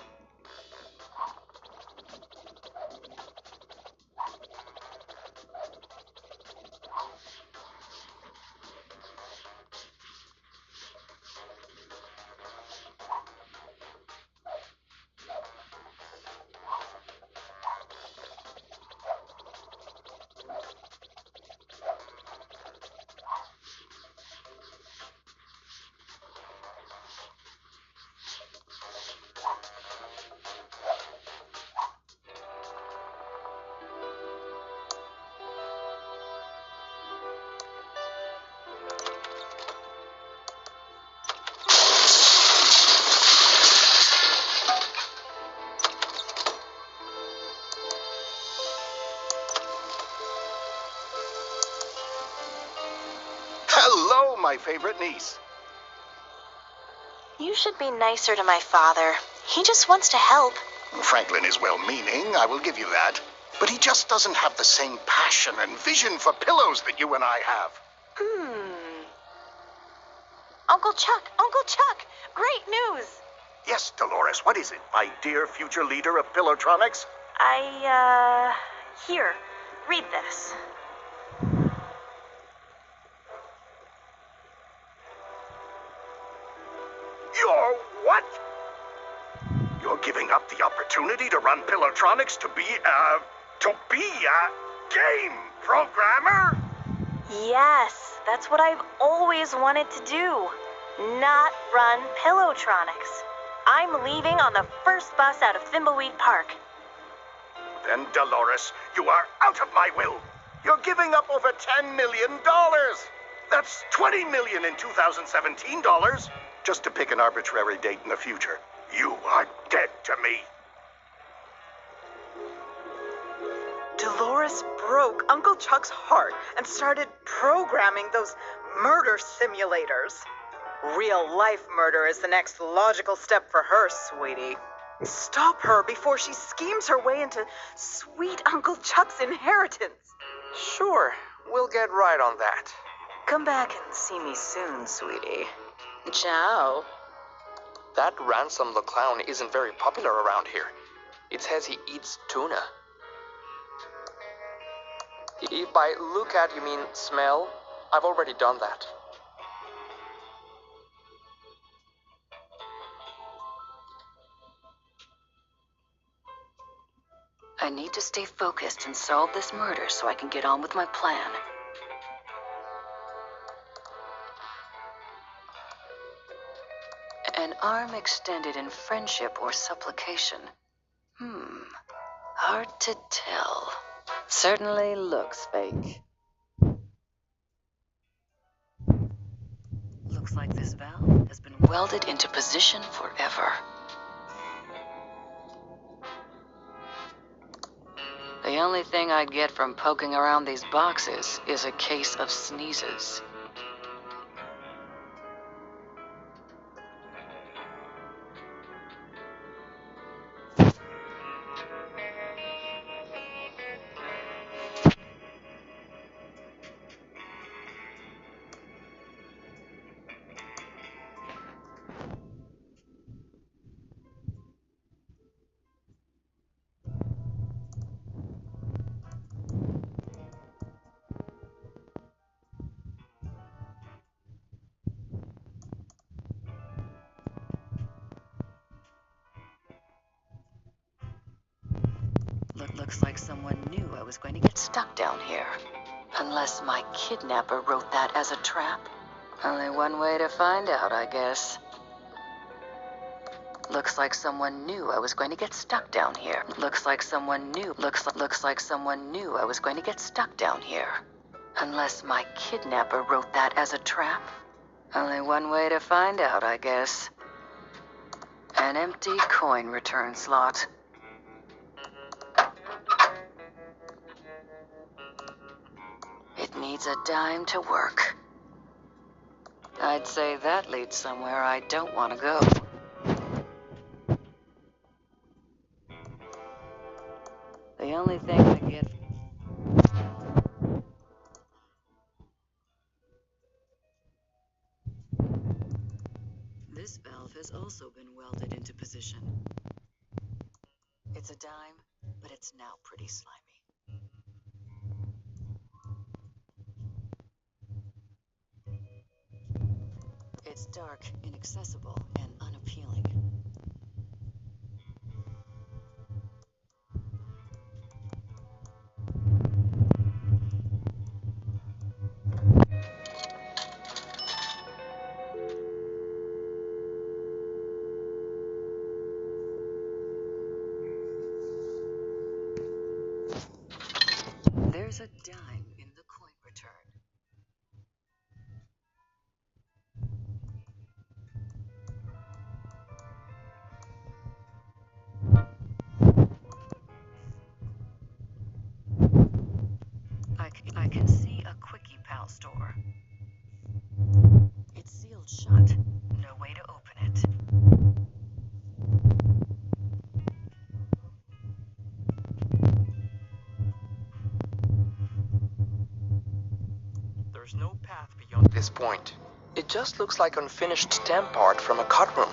Hello, my favorite niece. You should be nicer to my father. He just wants to help. Franklin is well-meaning, I will give you that. But he just doesn't have the same passion and vision for pillows that you and I have. Uncle Chuck, great news. Yes, Dolores, what is it, my dear future leader of Pillowtronics? Here, read this. You're what? You're giving up the opportunity to run Pillowtronics to be a game programmer? Yes, that's what I've always wanted to do. Not run Pillowtronics. I'm leaving on the first bus out of Thimbleweed Park. Then, Dolores, you are out of my will. You're giving up over $10 million. That's $20 million in 2017 dollars, just to pick an arbitrary date in the future. You are dead to me. Dolores broke Uncle Chuck's heart and started programming those murder simulators. Real-life murder is the next logical step for her, sweetie. Stop her before she schemes her way into sweet Uncle Chuck's inheritance. Sure, we'll get right on that. Come back and see me soon, sweetie. Ciao. That Ransom the Clown isn't very popular around here. It says he eats tuna. If by look at you mean smell, I've already done that. I need to stay focused and solve this murder so I can get on with my plan. An arm extended in friendship or supplication. Hard to tell. Certainly looks fake. Looks like this valve has been welded into position forever. The only thing I'd get from poking around these boxes is a case of sneezes. Looks like someone knew I was going to get stuck down here. Unless my kidnapper wrote that as a trap. Only one way to find out, I guess. Looks like someone knew I was going to get stuck down here. Looks like someone knew I was going to get stuck down here. Unless my kidnapper wrote that as a trap. Only one way to find out, I guess. An empty coin return slot. It needs a dime to work. I'd say that leads somewhere I don't want to go. The only thing I get... This valve has also been welded into position. It's a dime, but it's now pretty slimy. It's dark, inaccessible, and unappealing. There's a dime in the coin return. I can see a Quickie Pal store. It's sealed shut. No way to open it. There's no path beyond this point. It just looks like unfinished temp art from a cut room.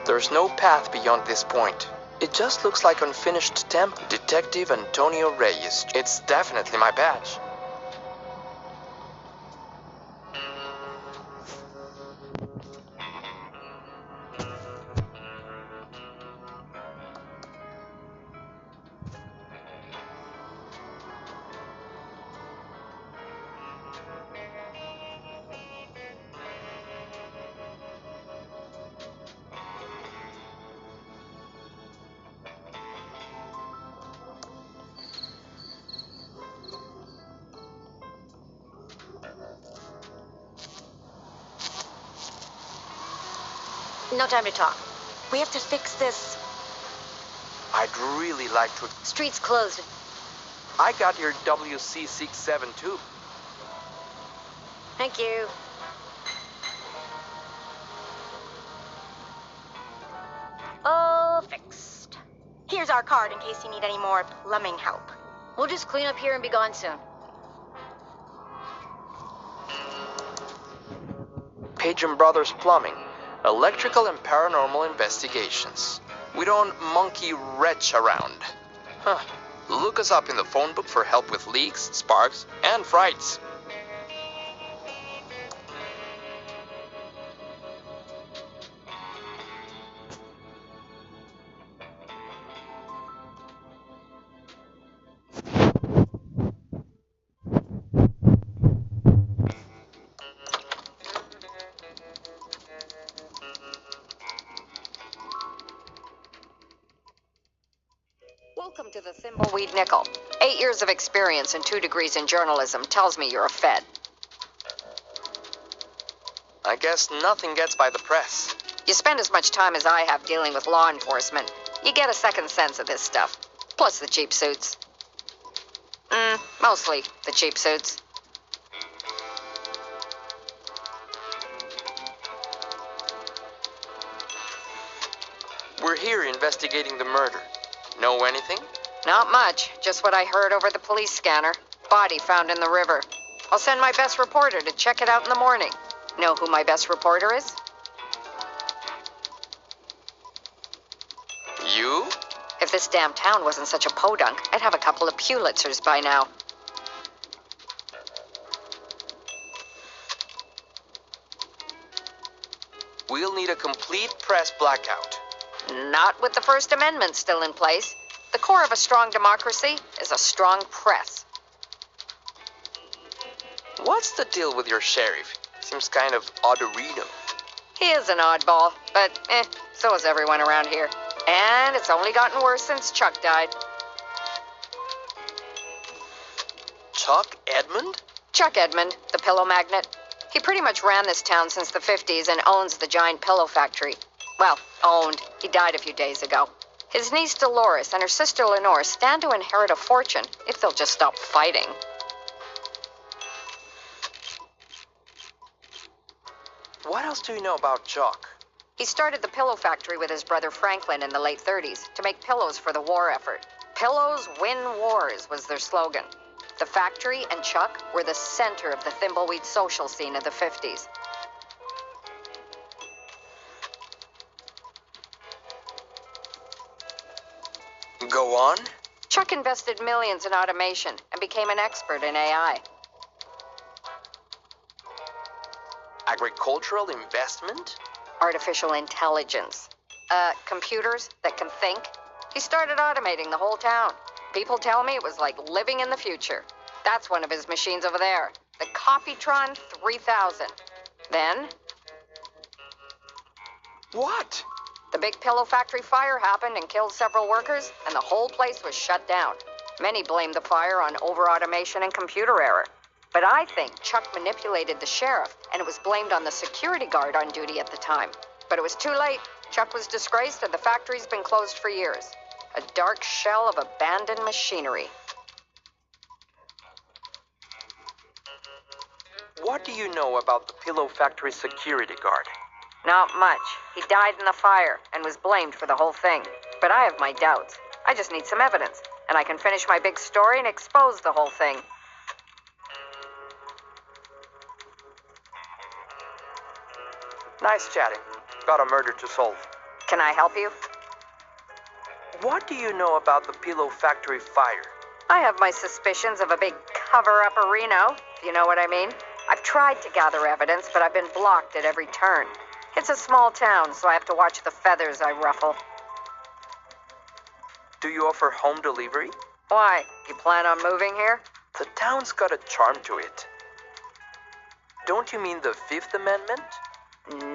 There's no path beyond this point. It just looks like unfinished temp. Detective Antonio Reyes. It's definitely my badge. No time to talk. We have to fix this. I'd really like to... Street's closed. I got your WC67 too. Thank you. All fixed. Here's our card in case you need any more plumbing help. We'll just clean up here and be gone soon. Page & Brothers Plumbing. Electrical and paranormal investigations. We don't monkey wretch around. Huh. Look us up in the phone book for help with leaks, sparks, and frights. Welcome to the Thimbleweed Nickel. 8 years of experience and 2 degrees in journalism tells me you're a Fed. I guess nothing gets by the press. You spend as much time as I have dealing with law enforcement. You get a second sense of this stuff. Plus the cheap suits. Mostly the cheap suits. We're here investigating the murder. Know anything? Not much. Just what I heard over the police scanner. Body found in the river. I'll send my best reporter to check it out in the morning. Know who my best reporter is? You? If this damn town wasn't such a podunk, I'd have a couple of Pulitzers by now. We'll need a complete press blackout. Not with the First Amendment still in place. The core of a strong democracy is a strong press. What's the deal with your sheriff? Seems kind of odorino. He is an oddball, but so is everyone around here. And it's only gotten worse since Chuck died. Chuck Edmund? Chuck Edmund, the pillow magnate. He pretty much ran this town since the 50s and owns the giant pillow factory. Well, owned. He died a few days ago. His niece Dolores and her sister Lenore stand to inherit a fortune if they'll just stop fighting. What else do you know about Chuck? He started the pillow factory with his brother Franklin in the late 30s to make pillows for the war effort. Pillows win wars was their slogan. The factory and Chuck were the center of the Thimbleweed social scene of the 50s. Go on. Chuck invested millions in automation and became an expert in AI. Agricultural investment? Artificial intelligence. Computers that can think. He started automating the whole town. People tell me it was like living in the future. That's one of his machines over there. The Copytron 3000. Then... What? The big pillow factory fire happened and killed several workers, and the whole place was shut down. Many blamed the fire on over-automation and computer error. But I think Chuck manipulated the sheriff, and it was blamed on the security guard on duty at the time. But it was too late. Chuck was disgraced, and the factory's been closed for years. A dark shell of abandoned machinery. What do you know about the pillow factory security guard? Not much. He died in the fire and was blamed for the whole thing. But I have my doubts. I just need some evidence, and I can finish my big story and expose the whole thing. Nice chatting. Got a murder to solve. Can I help you? What do you know about the pillow factory fire? I have my suspicions of a big cover-up of Reno, if you know what I mean. I've tried to gather evidence, but I've been blocked at every turn. It's a small town, so I have to watch the feathers I ruffle. Do you offer home delivery? Why? You plan on moving here? The town's got a charm to it. Don't you mean the Fifth Amendment?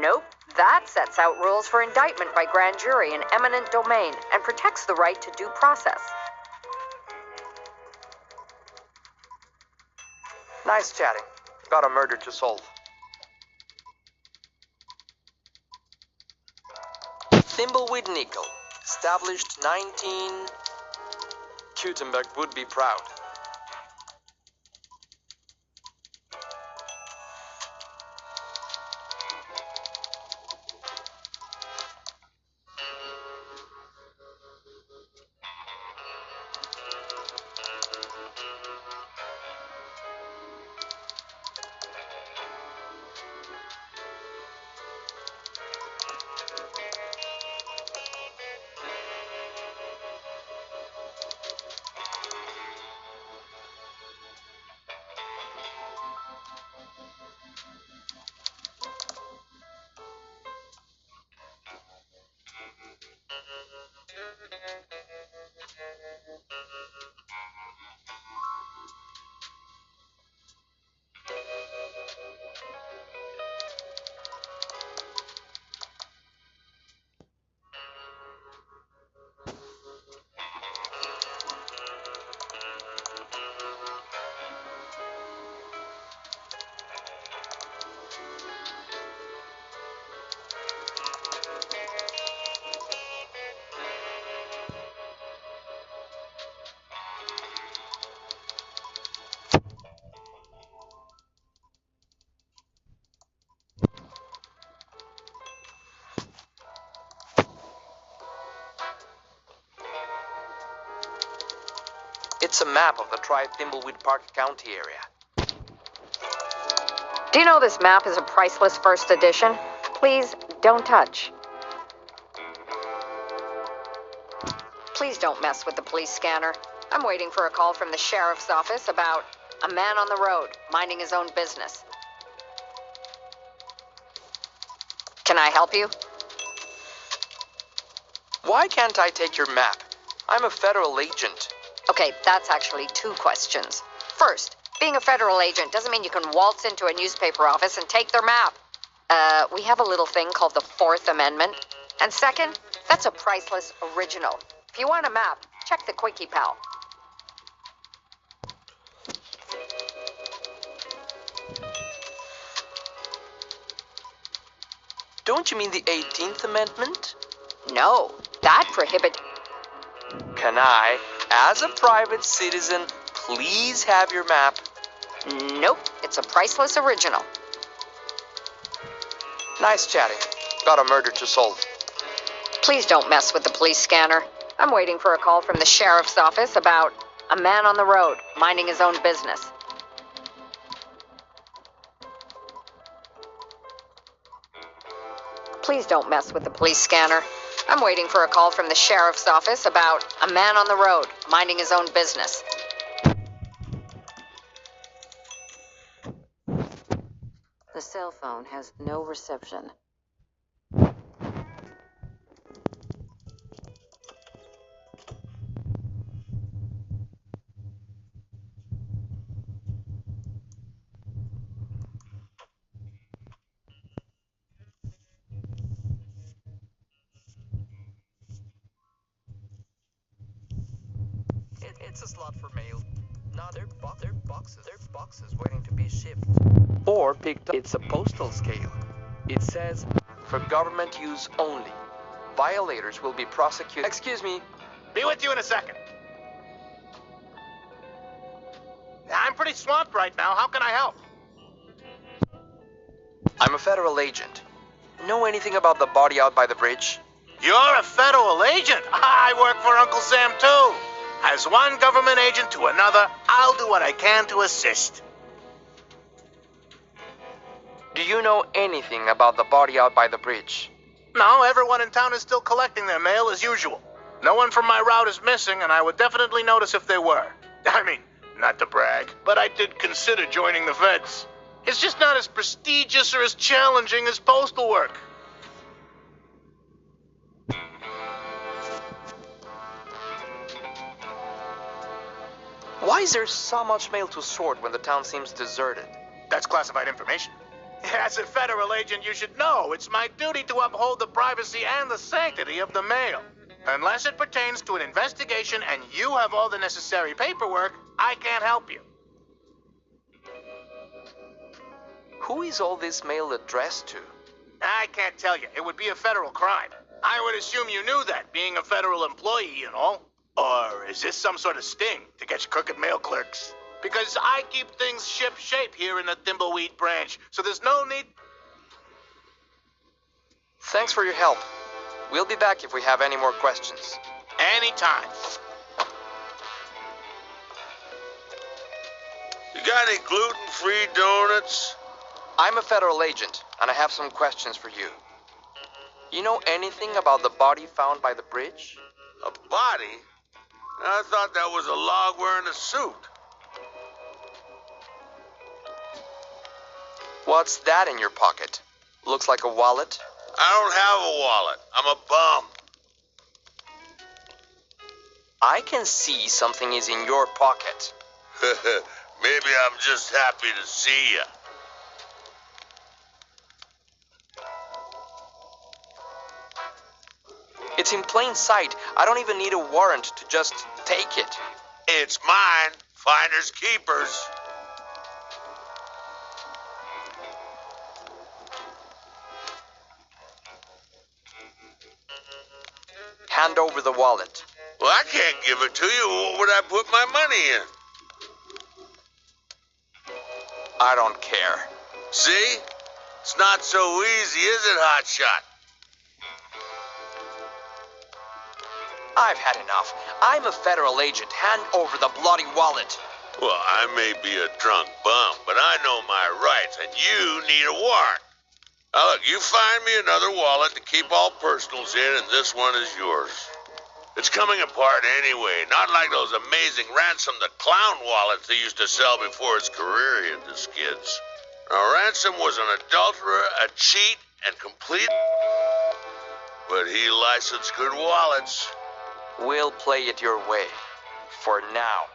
Nope. That sets out rules for indictment by grand jury in eminent domain and protects the right to due process. Nice chatting. Got a murder to solve. Thimbleweed Nickel, established 19... Gutenberg would be proud. It's a map of the Thimbleweed Park County area. Do you know this map is a priceless first edition? Please don't touch. Please don't mess with the police scanner. I'm waiting for a call from the sheriff's office about a man on the road minding his own business. Can I help you? Why can't I take your map? I'm a federal agent. Okay, that's actually 2 questions. First, being a federal agent doesn't mean you can waltz into a newspaper office and take their map. We have a little thing called the 4th Amendment. And second, that's a priceless original. If you want a map, check the Quickie Pal. Don't you mean the 18th Amendment? No, that prohibits... Can I, as a private citizen, please have your map? Nope, it's a priceless original. Nice chatting. Got a murder to solve. Please don't mess with the police scanner. I'm waiting for a call from the sheriff's office about a man on the road minding his own business. Please don't mess with the police scanner. I'm waiting for a call from the sheriff's office about a man on the road minding his own business. The cell phone has no reception. It's a slot for mail. No, they're boxes waiting to be shipped. Or picked up. It's a postal scale. It says, for government use only. Violators will be prosecuted. Excuse me. Be with you in a second. I'm pretty swamped right now. How can I help? I'm a federal agent. Know anything about the body out by the bridge? You're a federal agent. I work for Uncle Sam, too. As one government agent to another, I'll do what I can to assist. Do you know anything about the body out by the bridge? No, everyone in town is still collecting their mail as usual. No one from my route is missing, and I would definitely notice if they were. I mean, not to brag, but I did consider joining the feds. It's just not as prestigious or as challenging as postal work. Why is there so much mail to sort when the town seems deserted? That's classified information. As a federal agent, you should know it's my duty to uphold the privacy and the sanctity of the mail. Unless it pertains to an investigation and you have all the necessary paperwork, I can't help you. Who is all this mail addressed to? I can't tell you. It would be a federal crime. I would assume you knew that, being a federal employee and all. Or is this some sort of sting to get you crooked mail clerks? Because I keep things ship-shape here in the Thimbleweed branch, so there's no need... Thanks for your help. We'll be back if we have any more questions. Anytime. You got any gluten-free donuts? I'm a federal agent, and I have some questions for you. You know anything about the body found by the bridge? A body? I thought that was a log wearing a suit. What's that in your pocket? Looks like a wallet. I don't have a wallet. I'm a bum. I can see something is in your pocket. Maybe I'm just happy to see you. It's in plain sight. I don't even need a warrant to just take it. It's mine. Finders keepers. Hand over the wallet. Well, I can't give it to you. What would I put my money in? I don't care. See? It's not so easy, is it, Hotshot? I've had enough. I'm a federal agent. Hand over the bloody wallet. Well, I may be a drunk bum, but I know my rights, and you need a warrant. Now, look, you find me another wallet to keep all personals in, and this one is yours. It's coming apart anyway, not like those amazing Ransom the Clown wallets they used to sell before his career hit the skids. Now, Ransom was an adulterer, a cheat, and complete... But he licensed good wallets. We'll play it your way. For now.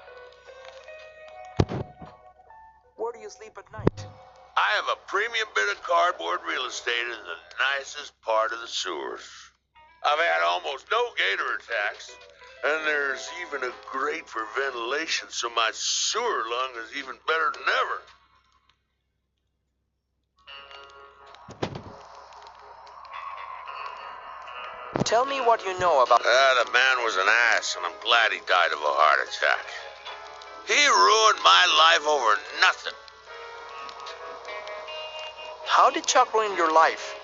Where do you sleep at night? I have a premium bit of cardboard real estate in the nicest part of the sewers. I've had almost no gator attacks, and there's even a grate for ventilation, so my sewer lung is even better than ever. Tell me what you know about... The man was an ass, and I'm glad he died of a heart attack. He ruined my life over nothing. How did Chuck ruin your life?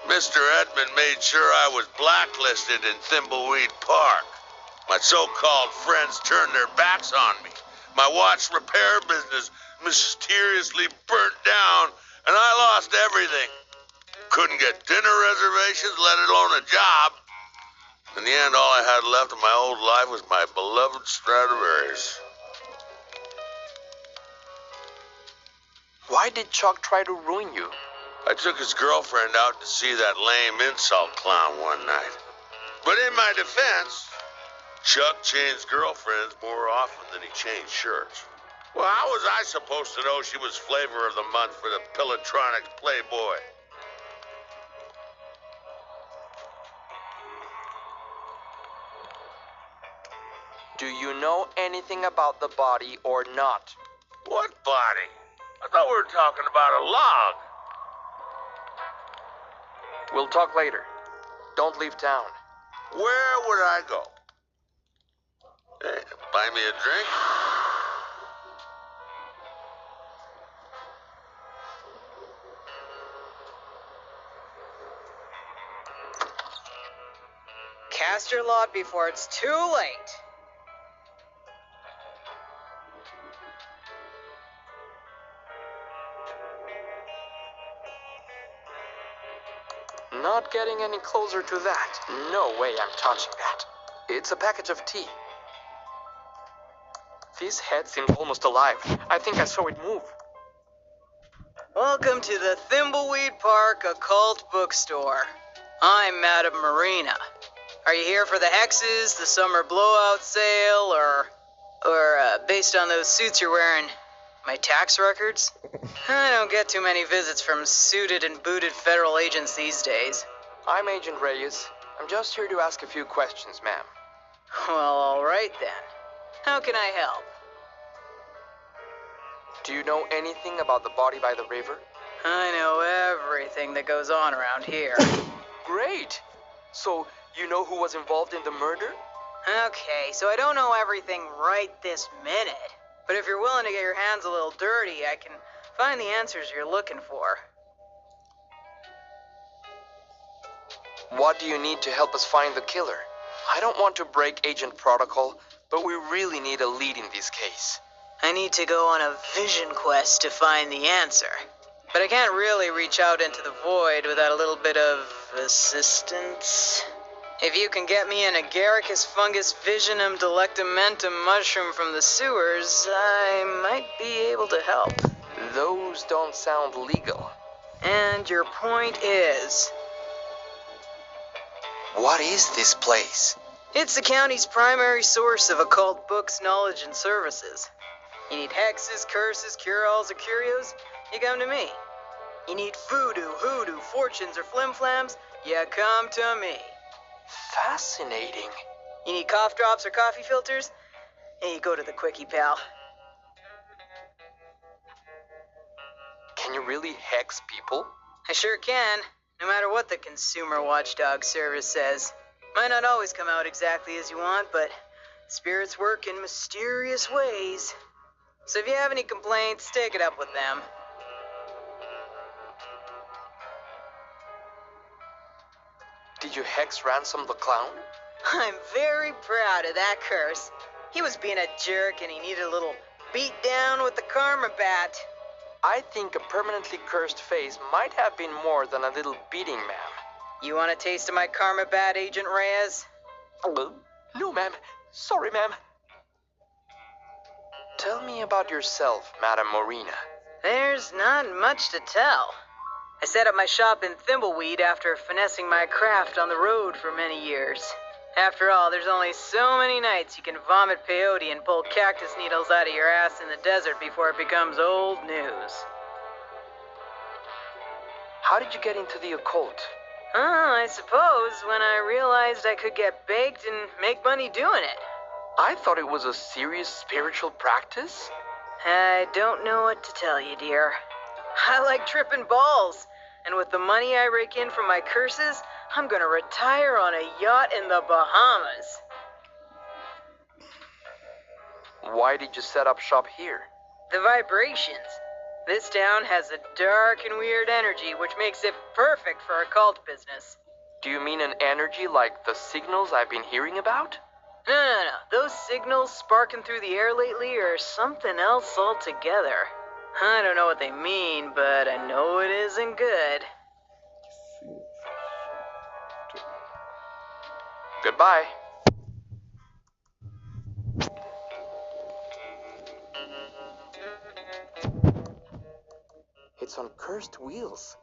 Mr. Edmund made sure I was blacklisted in Thimbleweed Park. My so-called friends turned their backs on me. My watch repair business mysteriously burnt down, and I lost everything. Couldn't get dinner reservations, let alone a job. In the end, all I had left of my old life was my beloved Stradivarius. Why did Chuck try to ruin you? I took his girlfriend out to see that lame insult clown one night. But in my defense, Chuck changed girlfriends more often than he changed shirts. Well, how was I supposed to know she was flavor of the month for the Pillatronics Playboy? Do you know anything about the body or not? What body? I thought we were talking about a log. We'll talk later. Don't leave town. Where would I go? Hey, buy me a drink? Cast your lot before it's too late. Not getting any closer to that. No way I'm touching that. It's a package of tea. This head seems almost alive. I think I saw it move. Welcome to the Thimbleweed Park Occult Bookstore. I'm Madame Marina. Are you here for the hexes, the summer blowout sale, or based on those suits you're wearing, my tax records? I don't get too many visits from suited and booted federal agents these days. I'm Agent Reyes. I'm just here to ask a few questions, ma'am. Well, all right then. How can I help? Do you know anything about the body by the river? I know everything that goes on around here. Great! So, you know who was involved in the murder? Okay, so I don't know everything right this minute. But if you're willing to get your hands a little dirty, I can find the answers you're looking for. What do you need to help us find the killer? I don't want to break agent protocol, but we really need a lead in this case. I need to go on a vision quest to find the answer. But I can't really reach out into the void without a little bit of assistance. If you can get me an agaricus fungus visionum delectamentum mushroom from the sewers, I might be able to help. Those don't sound legal. And your point is? What is this place? It's the county's primary source of occult books, knowledge, and services. You need hexes, curses, cure-alls, or curios? You come to me. You need voodoo, hoodoo, fortunes, or flim-flams? You come to me. Fascinating. You need cough drops or coffee filters? And you go to the Quickie Pal. Can you really hex people? I sure can, no matter what the Consumer Watchdog Service says. Might not always come out exactly as you want, but spirits work in mysterious ways. So if you have any complaints, take it up with them. Did you hex Ransom the Clown? I'm very proud of that curse. He was being a jerk and he needed a little beat down with the karma bat. I think a permanently cursed face might have been more than a little beating, ma'am. You want a taste of my karma bat, Agent Reyes? No, ma'am. Sorry, ma'am. Tell me about yourself, Madame Morena. There's not much to tell. I set up my shop in Thimbleweed after finessing my craft on the road for many years. After all, there's only so many nights you can vomit peyote and pull cactus needles out of your ass in the desert before it becomes old news. How did you get into the occult? I suppose when I realized I could get baked and make money doing it. I thought it was a serious spiritual practice. I don't know what to tell you, dear. I like tripping balls, and with the money I rake in from my curses, I'm gonna retire on a yacht in the Bahamas. Why did you set up shop here? The vibrations. This town has a dark and weird energy, which makes it perfect for occult business. Do you mean an energy like the signals I've been hearing about? No. Those signals sparking through the air lately are something else altogether. I don't know what they mean, but I know it isn't good. Goodbye. It's on cursed wheels.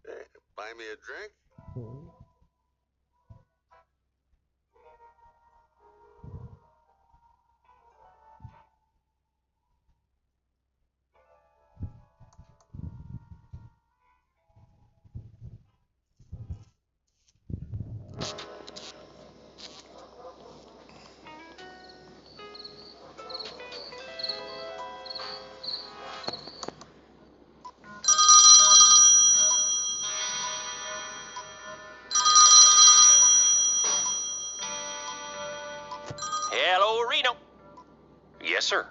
Hey, buy me a drink? Hello, Reno. Yes, sir.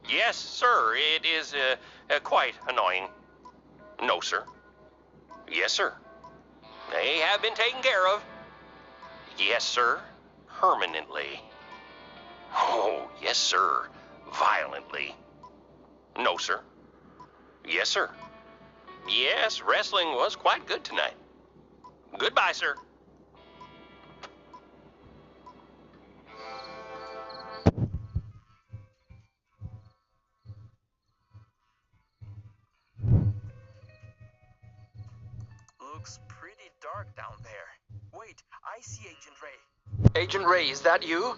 Yes, sir. It is quite annoying. No, sir. Yes, sir. They have been taken care of. Yes, sir. Permanently. Oh, yes, sir. Violently. No, sir. Yes, sir. Yes, wrestling was quite good tonight. Goodbye, sir. Looks pretty dark down there. Wait, I see Agent Ray. Agent Ray, is that you?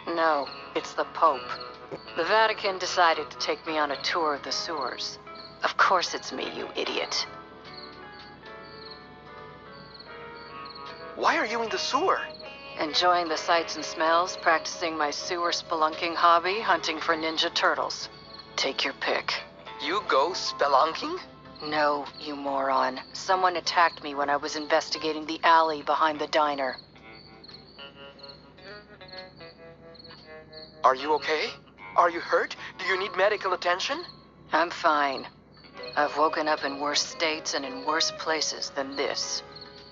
No, it's the Pope. The Vatican decided to take me on a tour of the sewers. Of course it's me, you idiot. Why are you in the sewer? Enjoying the sights and smells, practicing my sewer spelunking hobby, hunting for ninja turtles. Take your pick. You go spelunking? No, you moron. Someone attacked me when I was investigating the alley behind the diner. Are you okay? Are you hurt? Do you need medical attention? I'm fine. I've woken up in worse states and in worse places than this.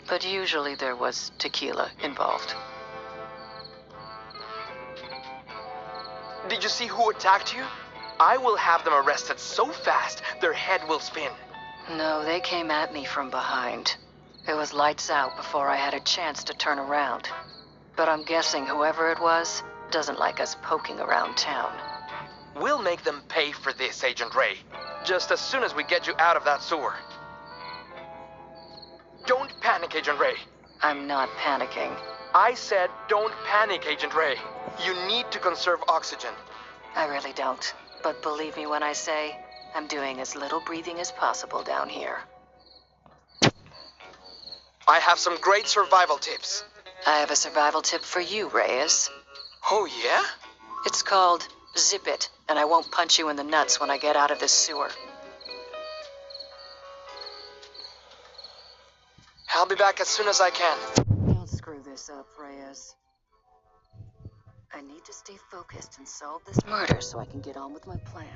But usually there was tequila involved. Did you see who attacked you? I will have them arrested so fast their head will spin. No, they came at me from behind. It was lights out before I had a chance to turn around. But I'm guessing whoever it was doesn't like us poking around town. We'll make them pay for this, Agent Ray. Just as soon as we get you out of that sewer. Don't panic, Agent Ray. I'm not panicking. I said don't panic, Agent Ray. You need to conserve oxygen. I really don't. But believe me when I say, I'm doing as little breathing as possible down here. I have some great survival tips. I have a survival tip for you, Reyes. Oh, yeah? It's called Zip It, and I won't punch you in the nuts when I get out of this sewer. I'll be back as soon as I can. Don't screw this up, Reyes. I need to stay focused and solve this murder so I can get on with my plan.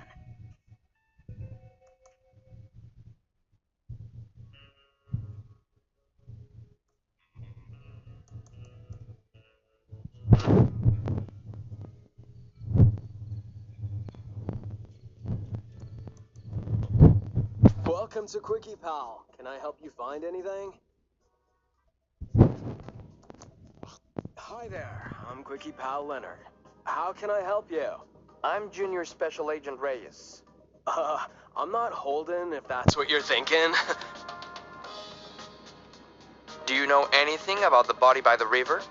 Welcome to Quickie Pal. Can I help you find anything? Hi there, I'm Quickie Pal Leonard. How can I help you? I'm Junior Special Agent Reyes. I'm not Holden, if that's what you're thinking. Do you know anything about the body by the river?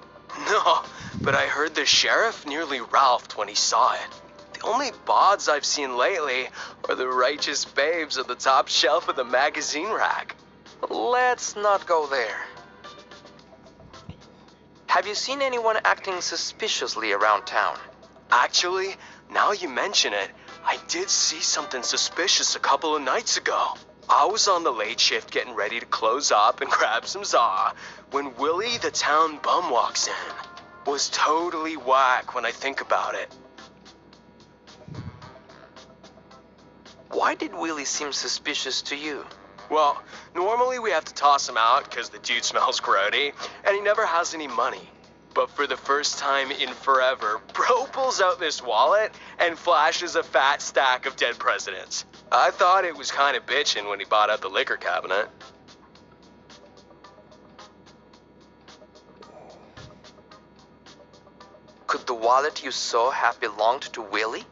No, but I heard the sheriff nearly ralphed when he saw it. The only bods I've seen lately are the righteous babes on the top shelf of the magazine rack. Let's not go there. Have you seen anyone acting suspiciously around town? Actually, now you mention it, I did see something suspicious a couple of nights ago. I was on the late shift getting ready to close up and grab some za when Willie the town bum walks in. Was totally whack when I think about it. Why did Willie seem suspicious to you? Well, normally we have to toss him out because the dude smells grody, and he never has any money. But for the first time in forever, bro pulls out this wallet and flashes a fat stack of dead presidents. I thought it was kind of bitchin' when he bought out the liquor cabinet. Could the wallet you saw have belonged to Willie?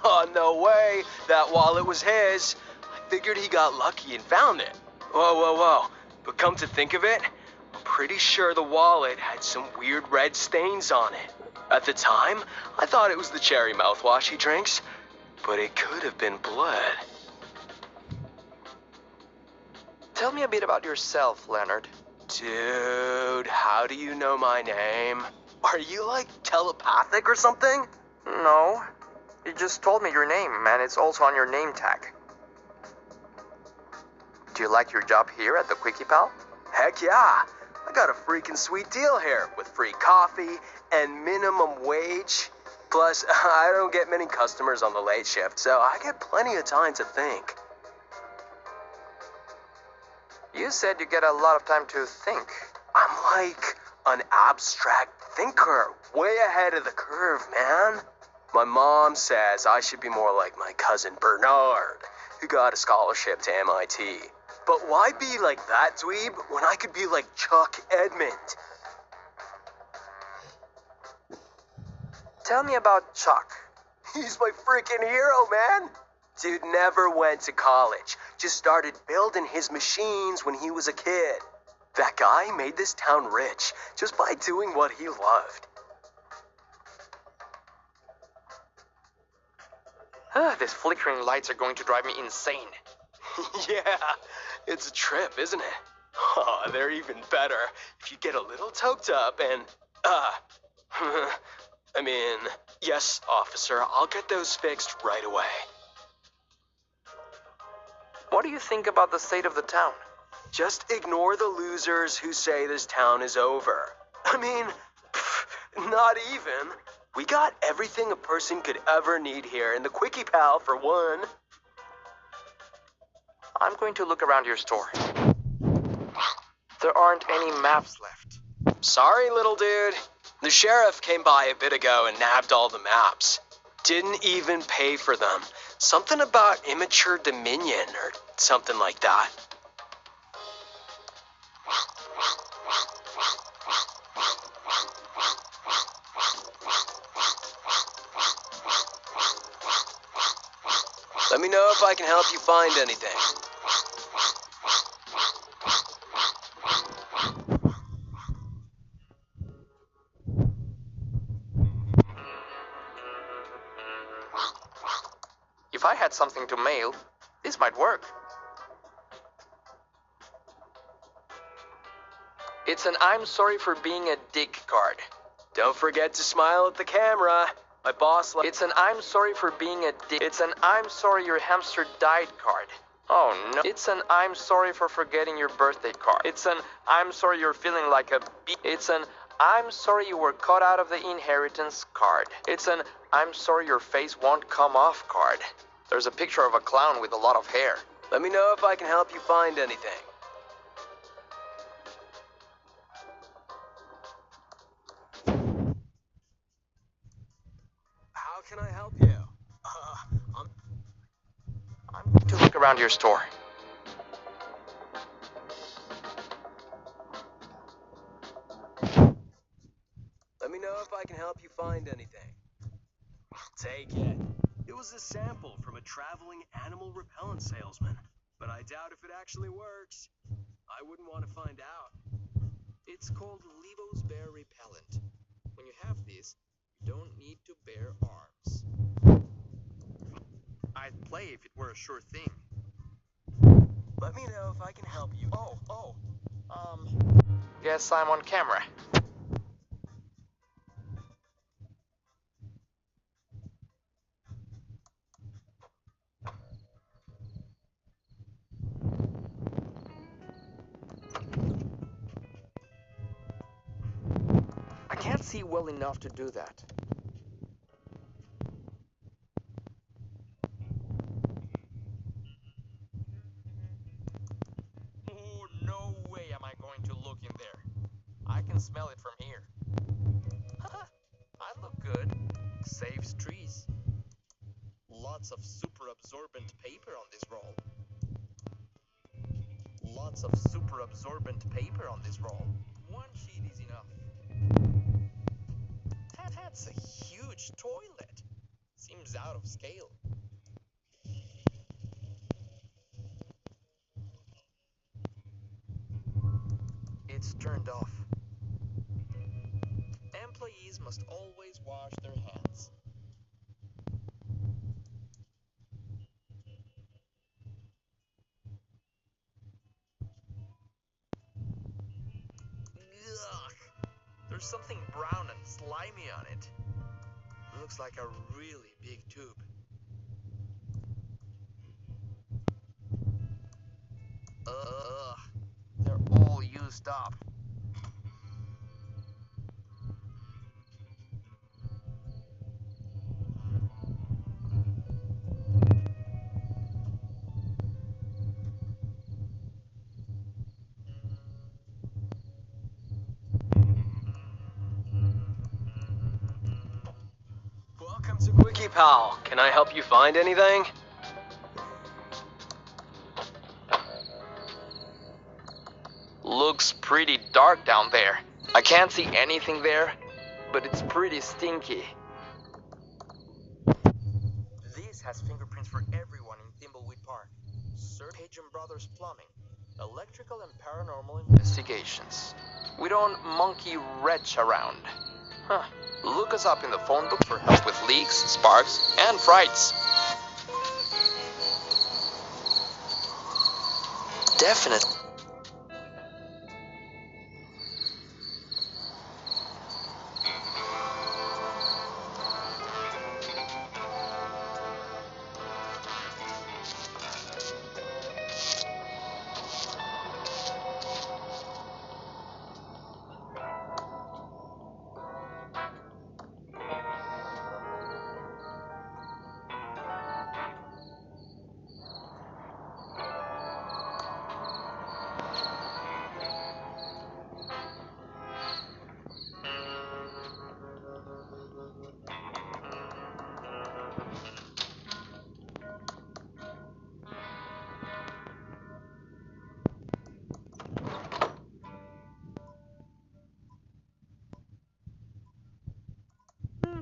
Oh, no way. That wallet was his. I figured he got lucky and found it. Whoa. But come to think of it, I'm pretty sure the wallet had some weird red stains on it. At the time, I thought it was the cherry mouthwash he drinks, but it could have been blood. Tell me a bit about yourself, Leonard. Dude, how do you know my name? Are you like telepathic or something? No. You just told me your name, and it's also on your name tag. Do you like your job here at the Quickie Pal? Heck yeah. I got a freaking sweet deal here with free coffee and minimum wage. Plus, I don't get many customers on the late shift, so I get plenty of time to think. You said you get a lot of time to think. I'm like an abstract thinker, way ahead of the curve, man. My mom says I should be more like my cousin Bernard, who got a scholarship to MIT. But why be like that dweeb when I could be like Chuck Edmund? Tell me about Chuck. He's my freaking hero, man. Dude never went to college, just started building his machines when he was a kid. That guy made this town rich just by doing what he loved. These flickering lights are going to drive me insane. Yeah, it's a trip, isn't it? Oh, they're even better if you get a little toked up and, yes, officer, I'll get those fixed right away. What do you think about the state of the town? Just ignore the losers who say this town is over. Not even. We got everything a person could ever need here in the Quickie Pal for one. I'm going to look around your store. There aren't any maps left. Sorry, little dude. The sheriff came by a bit ago and nabbed all the maps. Didn't even pay for them. Something about immature dominion or something like that. Let me know if I can help you find anything. If I had something to mail, this might work. It's an I'm sorry for being a dick card. Don't forget to smile at the camera. My boss It's an I'm sorry for being a dick. It's an I'm sorry your hamster died card. Oh no. It's an I'm sorry for forgetting your birthday card. It's an I'm sorry you're feeling like a b. It's an I'm sorry you were cut out of the inheritance card. It's an I'm sorry your face won't come off card. There's a picture of a clown with a lot of hair. Let me know if I can help you find anything. How can I help you? I'm going to look around your store. I can help you find anything. I'll take it. It was a sample from a traveling animal repellent salesman, but I doubt if it actually works. I wouldn't want to find out. It's called Levo's Bear Repellent. When you have this, you don't need to bear arms. I'd play if it were a sure thing. Let me know if I can help you. Guess I'm on camera. I can't see well enough to do that. Oh, no way am I going to look in there. I can smell it from here. I look good. Saves trees. Lots of super absorbent paper on this roll. Lots of super absorbent paper on this roll. One sheet is enough. That's a huge toilet. Seems out of scale. It's turned off. Employees must always wash their hands. Ugh. There's something brown and slimy on it. Looks like a really big tube. Ugh. They're all used up. Welcome to Quickie Pal. Can I help you find anything? Looks pretty dark down there. I can't see anything there, but it's pretty stinky. This has fingerprints for everyone in Thimbleweed Park. Sir Pigeon Brothers Plumbing. Electrical and paranormal investigations. We don't monkey wrench around. Huh. Look us up in the phone book for help with leaks, sparks, and frights. Definitely.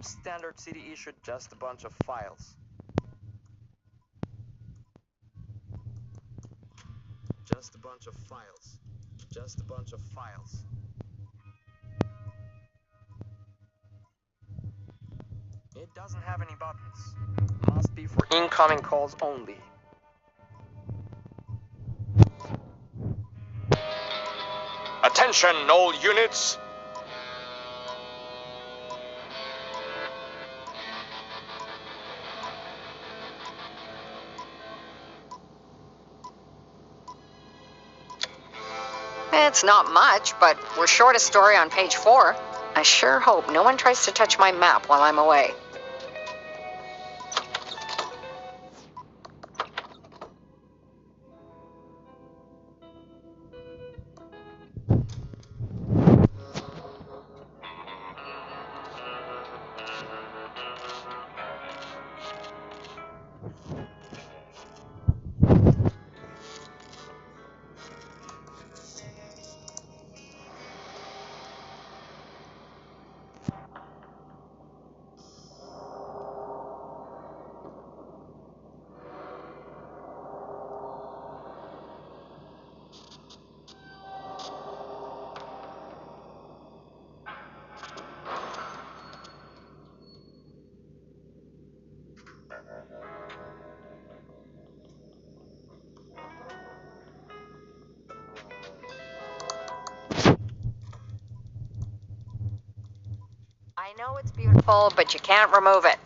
Standard CD issued just a bunch of files. Just a bunch of files. Just a bunch of files. It doesn't have any buttons. Must be for incoming calls only. Attention, all units! It's not much, but we're short a story on page 4. I sure hope no one tries to touch my map while I'm away. I know it's beautiful, but you can't remove it.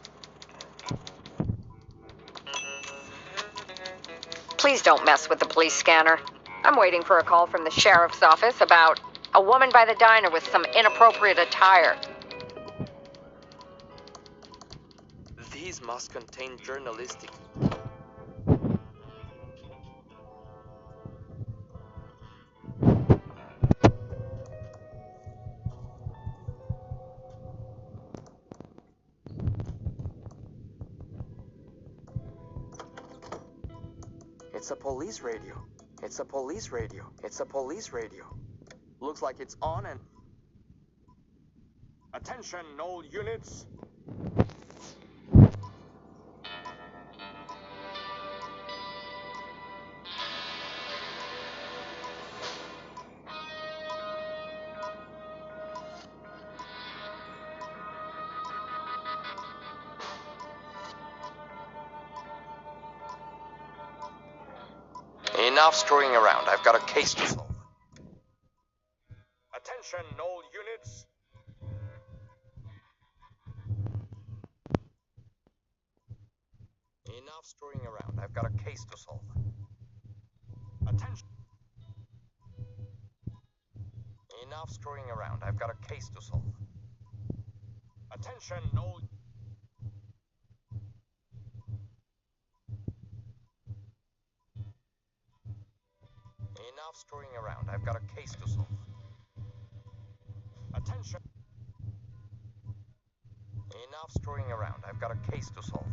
Please don't mess with the police scanner. I'm waiting for a call from the sheriff's office about a woman by the diner with some inappropriate attire. These must contain journalistic. It's a police radio. It's a police radio. It's a police radio. Looks like it's on and... Attention, all units. Enough screwing around. I've got a case to solve. Attention, all units. Enough screwing around. I've got a case to solve. Attention. Enough screwing around. I've got a case to solve. Attention, all... Enough screwing around. I've got a case to solve. Attention. Enough screwing around. I've got a case to solve.